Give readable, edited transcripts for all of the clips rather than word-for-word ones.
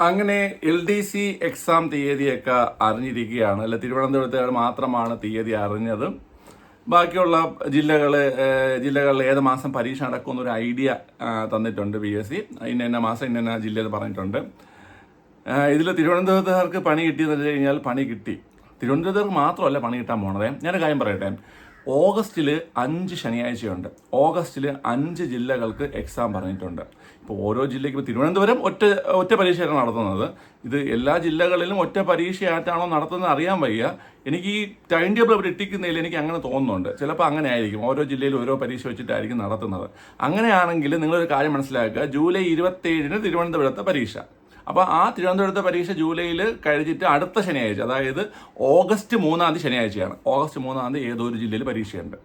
അങ്ങനെ LDC exam തീയതിയൊക്കെ അറിഞ്ഞിരിക്കുകയാണ്. അല്ല, തിരുവനന്തപുരത്ത് മാത്രമാണ് തീയതി അറിഞ്ഞത്. ബാക്കിയുള്ള ജില്ലകളിൽ ഏത് മാസം പരീക്ഷ നടക്കുമെന്നൊരു ഐഡിയ തന്നിട്ടുണ്ട് PSC. ഇന്ന മാസം ഇന്ന ജില്ലയിൽ പറഞ്ഞിട്ടുണ്ട്. ഇതിൽ തിരുവനന്തപുരത്തുകാർക്ക് പണി കിട്ടിയെന്ന് വെച്ച് കഴിഞ്ഞാൽ പണി കിട്ടി. തിരുവനന്തപുരത്തുകാർക്ക് മാത്രമല്ല പണി കിട്ടാൻ പോണത്. ഞാനൊരു കാര്യം പറയട്ടെ. ഓഗസ്റ്റിൽ 5 ശനിയാഴ്ചയുണ്ട്. ഓഗസ്റ്റിൽ 5 ജില്ലകൾക്ക് എക്സാം പറഞ്ഞിട്ടുണ്ട്. ഇപ്പോൾ ഓരോ ജില്ലയ്ക്ക് ഇപ്പോൾ തിരുവനന്തപുരം ഒറ്റ പരീക്ഷയാണ് നടത്തുന്നത്. ഇത് എല്ലാ ജില്ലകളിലും ഒറ്റ പരീക്ഷയായിട്ടാണോ നടത്തുന്നത് അറിയാൻ വയ്യ. എനിക്ക് ഈ ടൈം ടേബിൾ അവർ ഇട്ടിക്കുന്നതിൽ എനിക്ക് അങ്ങനെ തോന്നുന്നുണ്ട്. ചിലപ്പോൾ അങ്ങനെ ആയിരിക്കും, ഓരോ ജില്ലയിലും ഓരോ പരീക്ഷ വെച്ചിട്ടായിരിക്കും നടത്തുന്നത്. അങ്ങനെയാണെങ്കിൽ നിങ്ങളൊരു കാര്യം മനസ്സിലാക്കുക, ജൂലൈ 27 തിരുവനന്തപുരത്തെ പരീക്ഷ. അപ്പോൾ ആ തിരുവനന്തപുരത്തെ പരീക്ഷ ജൂലൈയിൽ കഴിഞ്ഞിട്ട് അടുത്ത ശനിയാഴ്ച, അതായത് ഓഗസ്റ്റ് 3 ശനിയാഴ്ചയാണ്. ഓഗസ്റ്റ് 3 ഏതോ ഒരു ജില്ലയിൽ പരീക്ഷയുണ്ട്.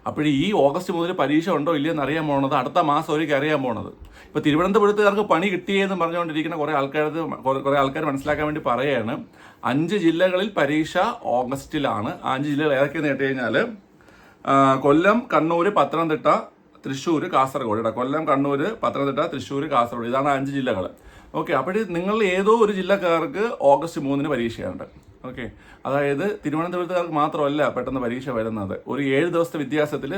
അപ്പോൾ ഈ ഓഗസ്റ്റ് മുതൽ പരീക്ഷ ഉണ്ടോ ഇല്ലയെന്ന് അറിയാൻ പോണത് അടുത്ത മാസം ഒരിക്കൽ അറിയാൻ പോണത്. ഇപ്പോൾ തിരുവനന്തപുരത്തുകാർക്ക് പണി കിട്ടിയെന്ന് പറഞ്ഞുകൊണ്ടിരിക്കുന്ന കുറേ ആൾക്കാർ മനസ്സിലാക്കാൻ വേണ്ടി പറയുകയാണ്, 5 ജില്ലകളിൽ പരീക്ഷ ഓഗസ്റ്റിലാണ്. 5 ജില്ലകൾ ഏതൊക്കെയെന്ന് കേട്ട് കഴിഞ്ഞാൽ കൊല്ലം, കണ്ണൂർ, പത്തനംതിട്ട, തൃശ്ശൂർ, കാസർഗോഡ്. കൊല്ലം, കണ്ണൂർ, പത്തനംതിട്ട, തൃശ്ശൂർ, കാസർഗോഡ്, ഇതാണ് 5 ജില്ലകൾ. ഓക്കെ, അപ്പോൾ നിങ്ങൾ ഏതോ ഒരു ജില്ലക്കാർക്ക് ഓഗസ്റ്റ് 3 പരീക്ഷയുണ്ട്. ഓക്കെ, അതായത് തിരുവനന്തപുരത്തുകാർക്ക് മാത്രമല്ല പെട്ടെന്ന് പരീക്ഷ വരുന്നത്. ഒരു 7 ദിവസത്തെ വ്യത്യാസത്തിൽ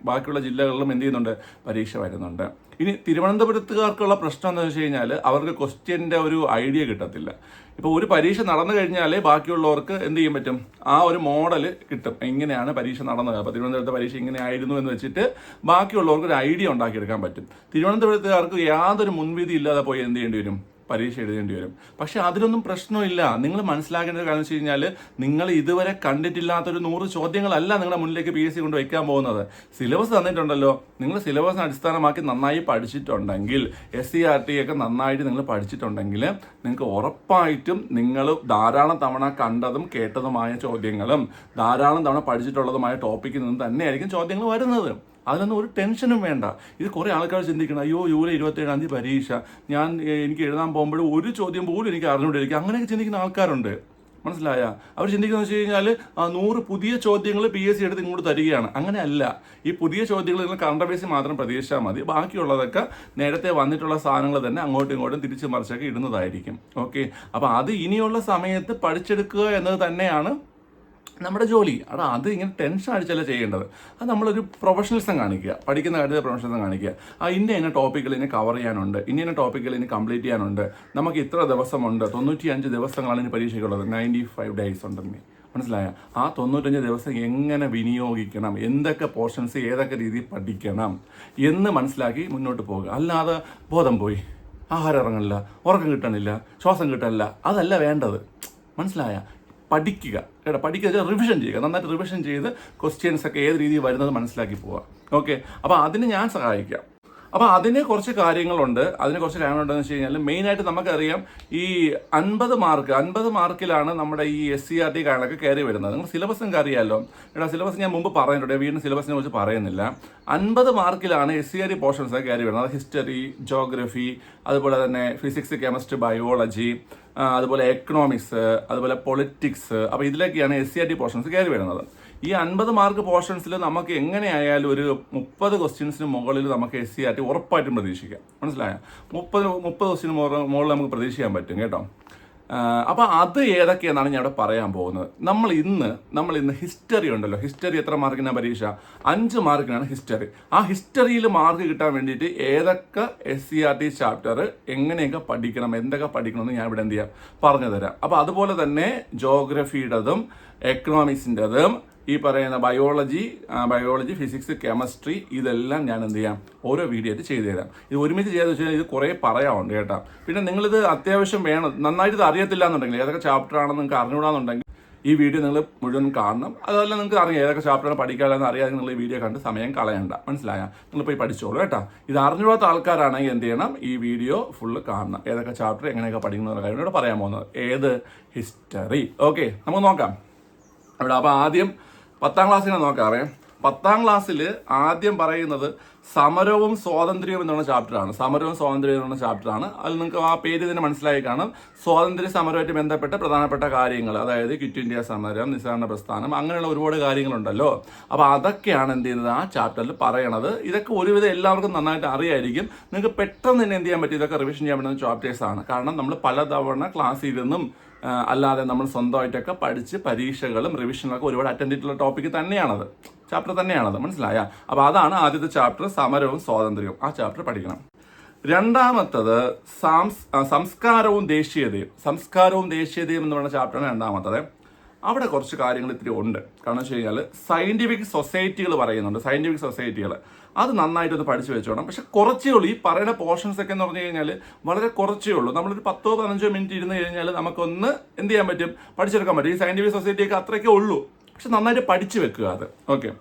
ബാക്കിയുള്ള ജില്ലകളിലും എന്ത് ചെയ്യുന്നുണ്ട്, പരീക്ഷ വരുന്നുണ്ട്. ഇനി തിരുവനന്തപുരത്തുകാർക്കുള്ള പ്രശ്നം എന്ന് വെച്ച് കഴിഞ്ഞാൽ അവർക്ക് ക്വസ്റ്റ്യൻ്റെ ഒരു ഐഡിയ കിട്ടത്തില്ല. ഇപ്പോൾ ഒരു പരീക്ഷ നടന്നു കഴിഞ്ഞാലേ ബാക്കിയുള്ളവർക്ക് എന്ത് ചെയ്യാൻ പറ്റും, ആ ഒരു മോഡൽ കിട്ടും. എങ്ങനെയാണ് പരീക്ഷ നടന്നത്, അപ്പോൾ തിരുവനന്തപുരത്തെ പരീക്ഷ ഇങ്ങനെ ആയിരുന്നു എന്ന് വെച്ചിട്ട് ബാക്കിയുള്ളവർക്ക് ഒരു ഐഡിയ ഉണ്ടാക്കിയെടുക്കാൻ പറ്റും. തിരുവനന്തപുരത്തുകാർക്ക് യാതൊരു മുൻവിധി ഇല്ലാതെ പോയി എന്ത് ചെയ്യേണ്ടി വരും, പരീക്ഷ എഴുതേണ്ടി വരും. പക്ഷെ അതിലൊന്നും പ്രശ്നമില്ല. നിങ്ങൾ മനസ്സിലാക്കേണ്ട കാര്യം വെച്ച് കഴിഞ്ഞാൽ നിങ്ങൾ ഇതുവരെ കണ്ടിട്ടില്ലാത്തൊരു 100 ചോദ്യങ്ങളല്ല നിങ്ങളുടെ മുന്നിലേക്ക് PSC കൊണ്ട് വയ്ക്കാൻ പോകുന്നത്. സിലബസ് തന്നിട്ടുണ്ടല്ലോ. നിങ്ങൾ സിലബസിനെ അടിസ്ഥാനമാക്കി നന്നായി പഠിച്ചിട്ടുണ്ടെങ്കിൽ, SCERT ഒക്കെ നന്നായിട്ട് നിങ്ങൾ പഠിച്ചിട്ടുണ്ടെങ്കിൽ നിങ്ങൾക്ക് ഉറപ്പായിട്ടും നിങ്ങൾ ധാരാളം തവണ കണ്ടതും കേട്ടതുമായ ചോദ്യങ്ങളും ധാരാളം തവണ പഠിച്ചിട്ടുള്ളതുമായ ടോപ്പിക്കിൽ നിന്ന് തന്നെയായിരിക്കും ചോദ്യങ്ങൾ വരുന്നത്. അതിലൊന്നും ഒരു ടെൻഷനും വേണ്ട. ഇത് കുറേ ആൾക്കാർ ചിന്തിക്കണം, അയ്യോ ജൂലൈ 27 പരീക്ഷ, എനിക്ക് എഴുതാൻ പോകുമ്പോൾ ഒരു ചോദ്യം പോലും എനിക്ക് അറിഞ്ഞുകൊണ്ടിരിക്കും. അങ്ങനെയൊക്കെ ചിന്തിക്കുന്ന ആൾക്കാരുണ്ട്. മനസ്സിലായ? അവർ ചിന്തിക്കുന്നത് വെച്ച് കഴിഞ്ഞാൽ 100 പുതിയ ചോദ്യങ്ങൾ PSC എടുത്ത് ഇങ്ങോട്ട് തരികയാണ്. അങ്ങനെയല്ല. ഈ പുതിയ ചോദ്യങ്ങൾ നിങ്ങൾ കറണ്ട് അഫയേഴ്സിൽ മാത്രം പ്രതീക്ഷിച്ചാൽ മതി. ബാക്കിയുള്ളതൊക്കെ നേരത്തെ വന്നിട്ടുള്ള സാധനങ്ങൾ തന്നെ അങ്ങോട്ടും ഇങ്ങോട്ടും തിരിച്ച് മറിച്ചൊക്കെ ഇടുന്നതായിരിക്കും. ഓക്കെ, അപ്പോൾ അത് ഇനിയുള്ള സമയത്ത് പഠിച്ചെടുക്കുക എന്നത് തന്നെയാണ് നമ്മുടെ ജോലി. അത് ഇങ്ങനെ ടെൻഷൻ അടിച്ചല്ല ചെയ്യേണ്ടത്. അത് നമ്മളൊരു പ്രൊഫഷണലിസം കാണിക്കുക, പഠിക്കുന്ന കാര്യത്തിൽ പ്രൊഫഷണലിസം കാണിക്കുക. ഇന്ന ടോപ്പിക്കുകൾ ഇനി കവർ ചെയ്യാനുണ്ട്, ഇന്ന ടോപ്പിക്കുകൾ ഇനി കംപ്ലീറ്റ് ചെയ്യാനുണ്ട്, നമുക്ക് ഇത്ര ദിവസമുണ്ട്, 95 ദിവസങ്ങളാണ് ഇനി പരീക്ഷയ്ക്കുള്ളത്, 95 days ഉണ്ടെന്ന്. മനസ്സിലായ? ആ 95 ദിവസം എങ്ങനെ വിനിയോഗിക്കണം, എന്തൊക്കെ പോർഷൻസ് ഏതൊക്കെ രീതിയിൽ പഠിക്കണം എന്ന് മനസ്സിലാക്കി മുന്നോട്ട് പോകുക. അല്ലാതെ ബോധം പോയി, ആഹാരം ഇറങ്ങണില്ല, ഉറക്കം കിട്ടണില്ല, ശ്വാസം കിട്ടണില്ല, അതല്ല വേണ്ടത്. മനസ്സിലായ? പഠിക്കുക കേട്ടോ, പഠിക്കുക, റിവിഷൻ ചെയ്യുക, നന്നായിട്ട് റിവിഷൻ ചെയ്ത് ക്വസ്റ്റ്യൻസ് ഒക്കെ ഏത് രീതിയിൽ വരുന്നത് മനസ്സിലാക്കി പോവുക. ഓക്കെ, അപ്പോൾ അതിന് ഞാൻ സഹായിക്കാം. അപ്പോൾ അതിന് കുറച്ച് കാര്യങ്ങളുണ്ടെന്ന് വെച്ച് കഴിഞ്ഞാൽ മെയിനായിട്ട് നമുക്കറിയാം, ഈ 50 മാർക്കിലാണ് നമ്മുടെ ഈ SCERT കാര്യങ്ങളൊക്കെ കയറി വരുന്നത്. നിങ്ങൾ സിലബസ് നിങ്ങൾക്ക് അറിയാമല്ലോ. സിലബസ് ഞാൻ മുമ്പ് പറഞ്ഞിട്ടുണ്ട്, വീണ്ടും സിലബസിനെ കുറിച്ച് പറയുന്നില്ല. 50 മാർക്കിലാണ് SCERT പോർഷൻസ് കയറി വരുന്നത്. അത് ഹിസ്റ്ററി, ജോഗ്രഫി, അതുപോലെ തന്നെ ഫിസിക്സ്, കെമിസ്ട്രി, ബയോളജി, അതുപോലെ എക്കണോമിക്സ്, അതുപോലെ പൊളിറ്റിക്സ്. അപ്പോൾ ഇതിലൊക്കെയാണ് SCERT പോർഷൻസ് കയറി വരുന്നത്. ഈ 50 മാർക്ക് പോർഷൻസിൽ നമുക്ക് എങ്ങനെയായാലും ഒരു 30 ക്വസ്റ്റ്യൻസിന് മുകളിൽ നമുക്ക് SCERT ഉറപ്പായിട്ടും പ്രതീക്ഷിക്കാം. മനസ്സിലായോ? 30 ക്വസ്റ്റ്യന് മുകളിൽ നമുക്ക് പ്രതീക്ഷിക്കാൻ പറ്റും കേട്ടോ. അപ്പോൾ അത് ഏതൊക്കെയെന്നാണ് ഞാൻ ഇവിടെ പറയാൻ പോകുന്നത്. നമ്മൾ ഇന്ന് ഹിസ്റ്ററി ഉണ്ടല്ലോ, ഹിസ്റ്ററി എത്ര മാർക്കിനാണ് പരീക്ഷ? 5 മാർക്കിനാണ് ഹിസ്റ്ററി. ആ ഹിസ്റ്ററിയിൽ മാർക്ക് കിട്ടാൻ വേണ്ടിയിട്ട് ഏതൊക്കെ SCERT ചാപ്റ്റർ എങ്ങനെയൊക്കെ പഠിക്കണം, എന്തൊക്കെ പഠിക്കണമെന്ന് ഞാൻ ഇവിടെ എന്ത് ചെയ്യാം, പറഞ്ഞു തരാം. അപ്പോൾ അതുപോലെ തന്നെ ജോഗ്രഫിയുടേതും എക്കണോമിക്സിൻ്റെതും ഈ പറയുന്ന ബയോളജി, ഫിസിക്സ്, കെമിസ്ട്രി, ഇതെല്ലാം ഞാൻ എന്ത് ചെയ്യാം, ഓരോ വീഡിയോ ആയിട്ട് ചെയ്തു തരാം. ഇത് ഒരുമിച്ച് ചെയ്തെന്ന് വെച്ച് കഴിഞ്ഞാൽ ഇത് കുറേ പറയാറുണ്ട് കേട്ടോ. പിന്നെ നിങ്ങളിത് അത്യാവശ്യം വേണം, നന്നായിട്ട് ഇത് അറിയത്തില്ല എന്നുണ്ടെങ്കിൽ, ഏതൊക്കെ ചാപ്റ്റർ ആണെന്ന് നിങ്ങൾക്ക് അറിഞ്ഞുകൂടാന്നുണ്ടെങ്കിൽ ഈ വീഡിയോ നിങ്ങൾ മുഴുവൻ കാണണം. അതല്ല നിങ്ങൾക്ക് അറിയാം ഏതൊക്കെ ചാപ്റ്ററാണ് പഠിക്കാമെന്ന് അറിയാതെ നിങ്ങൾ ഈ വീഡിയോ കണ്ട് സമയം കളയണ്ട. മനസ്സിലായ? നിങ്ങൾ പോയി പഠിച്ചോളൂ കേട്ടോ. ഇത് അറിഞ്ഞുകൂടാത്ത ആൾക്കാരാണെങ്കിൽ എന്ത് ചെയ്യണം, ഈ വീഡിയോ ഫുള്ള് കാണണം. ഏതൊക്കെ ചാപ്റ്റർ എങ്ങനെയൊക്കെ പഠിക്കുന്ന കാര്യം ഇവിടെ പറയാൻ പോകുന്നത്. ഏത്? ഹിസ്റ്ററി. ഓക്കെ, നമുക്ക് നോക്കാം ഇവിടെ. അപ്പോൾ ആദ്യം 10ാം ക്ലാസ്സിനെ നോക്കാറേ. 10ാം ക്ലാസ്സിൽ ആദ്യം പറയുന്നത് സമരവും സ്വാതന്ത്ര്യവും എന്നുള്ള ചാപ്റ്ററാണ്. സമരവും സ്വാതന്ത്ര്യവും എന്നുള്ള ചാപ്റ്ററാണ്. അതിൽ നിങ്ങൾക്ക് ആ പേര് തന്നെ മനസ്സിലായി കാണും. സ്വാതന്ത്ര്യ സമരവുമായിട്ട് ബന്ധപ്പെട്ട പ്രധാനപ്പെട്ട കാര്യങ്ങൾ, അതായത് ക്വിറ്റ് ഇന്ത്യ സമരം, നിസ്സഹകരണ പ്രസ്ഥാനം, അങ്ങനെയുള്ള ഒരുപാട് കാര്യങ്ങളുണ്ടല്ലോ. അപ്പോൾ അതൊക്കെയാണ് എന്ത് ചെയ്യുന്നത് ആ ചാപ്റ്ററിൽ പറയണത്. ഇതൊക്കെ ഒരുവിധം എല്ലാവർക്കും നന്നായിട്ട് അറിയായിരിക്കും. നിങ്ങൾക്ക് പെട്ടെന്ന് തന്നെ എന്ത് ചെയ്യാൻ പറ്റും, ഇതൊക്കെ റിവിഷൻ ചെയ്യാൻ പറ്റുന്ന ചാപ്റ്റേഴ്സാണ്. കാരണം നമ്മൾ പലതവണ ക്ലാസ്സിൽ നിന്നും അല്ലാതെ നമ്മൾ സ്വന്തമായിട്ടൊക്കെ പഠിച്ച് പരീക്ഷകളും റിവിഷനിലൊക്കെ ഒരുപാട് അറ്റൻഡ് ചെയ്തിട്ടുള്ള ടോപ്പിക്ക് തന്നെയാണത്, ചാപ്റ്റർ തന്നെയാണത്. മനസ്സിലായ? അപ്പോൾ അതാണ് ആദ്യത്തെ ചാപ്റ്റർ, സമരവും സ്വാതന്ത്ര്യവും. ആ ചാപ്റ്റർ പഠിക്കണം. രണ്ടാമത്തത് സംസ്കാരവും ദേശീയതയും. സംസ്കാരവും ദേശീയതയും എന്ന് പറയുന്ന ചാപ്റ്ററാണ് രണ്ടാമത്തത്. അവിടെ കുറച്ച് കാര്യങ്ങൾ ഇത്തിരി ഉണ്ട്. കാരണം വെച്ച് കഴിഞ്ഞാൽ സയന്റിഫിക് സൊസൈറ്റികൾ പറയുന്നുണ്ട്. സയന്റിഫിക് സൊസൈറ്റികൾ അത് നന്നായിട്ടൊന്ന് പഠിച്ചു വെച്ചോണം. പക്ഷെ കുറച്ചേ ഉള്ളൂ. ഈ പറയുന്ന പോർഷൻസ് ഒക്കെ എന്ന് പറഞ്ഞു കഴിഞ്ഞാൽ വളരെ കുറച്ചേ ഉള്ളൂ. നമ്മളൊരു 10-15 മിനിറ്റ് ഇരുന്ന് കഴിഞ്ഞാൽ നമുക്കൊന്ന് എന്ത് ചെയ്യാൻ പറ്റും, പഠിച്ചെടുക്കാൻ പറ്റും. ഈ സയന്റിഫിക് സൊസൈറ്റിയൊക്കെ അത്രയ്ക്കേ ഉള്ളൂ. പക്ഷെ നന്നായിട്ട് പഠിച്ചു വെക്കുക അത്. ഓക്കെ.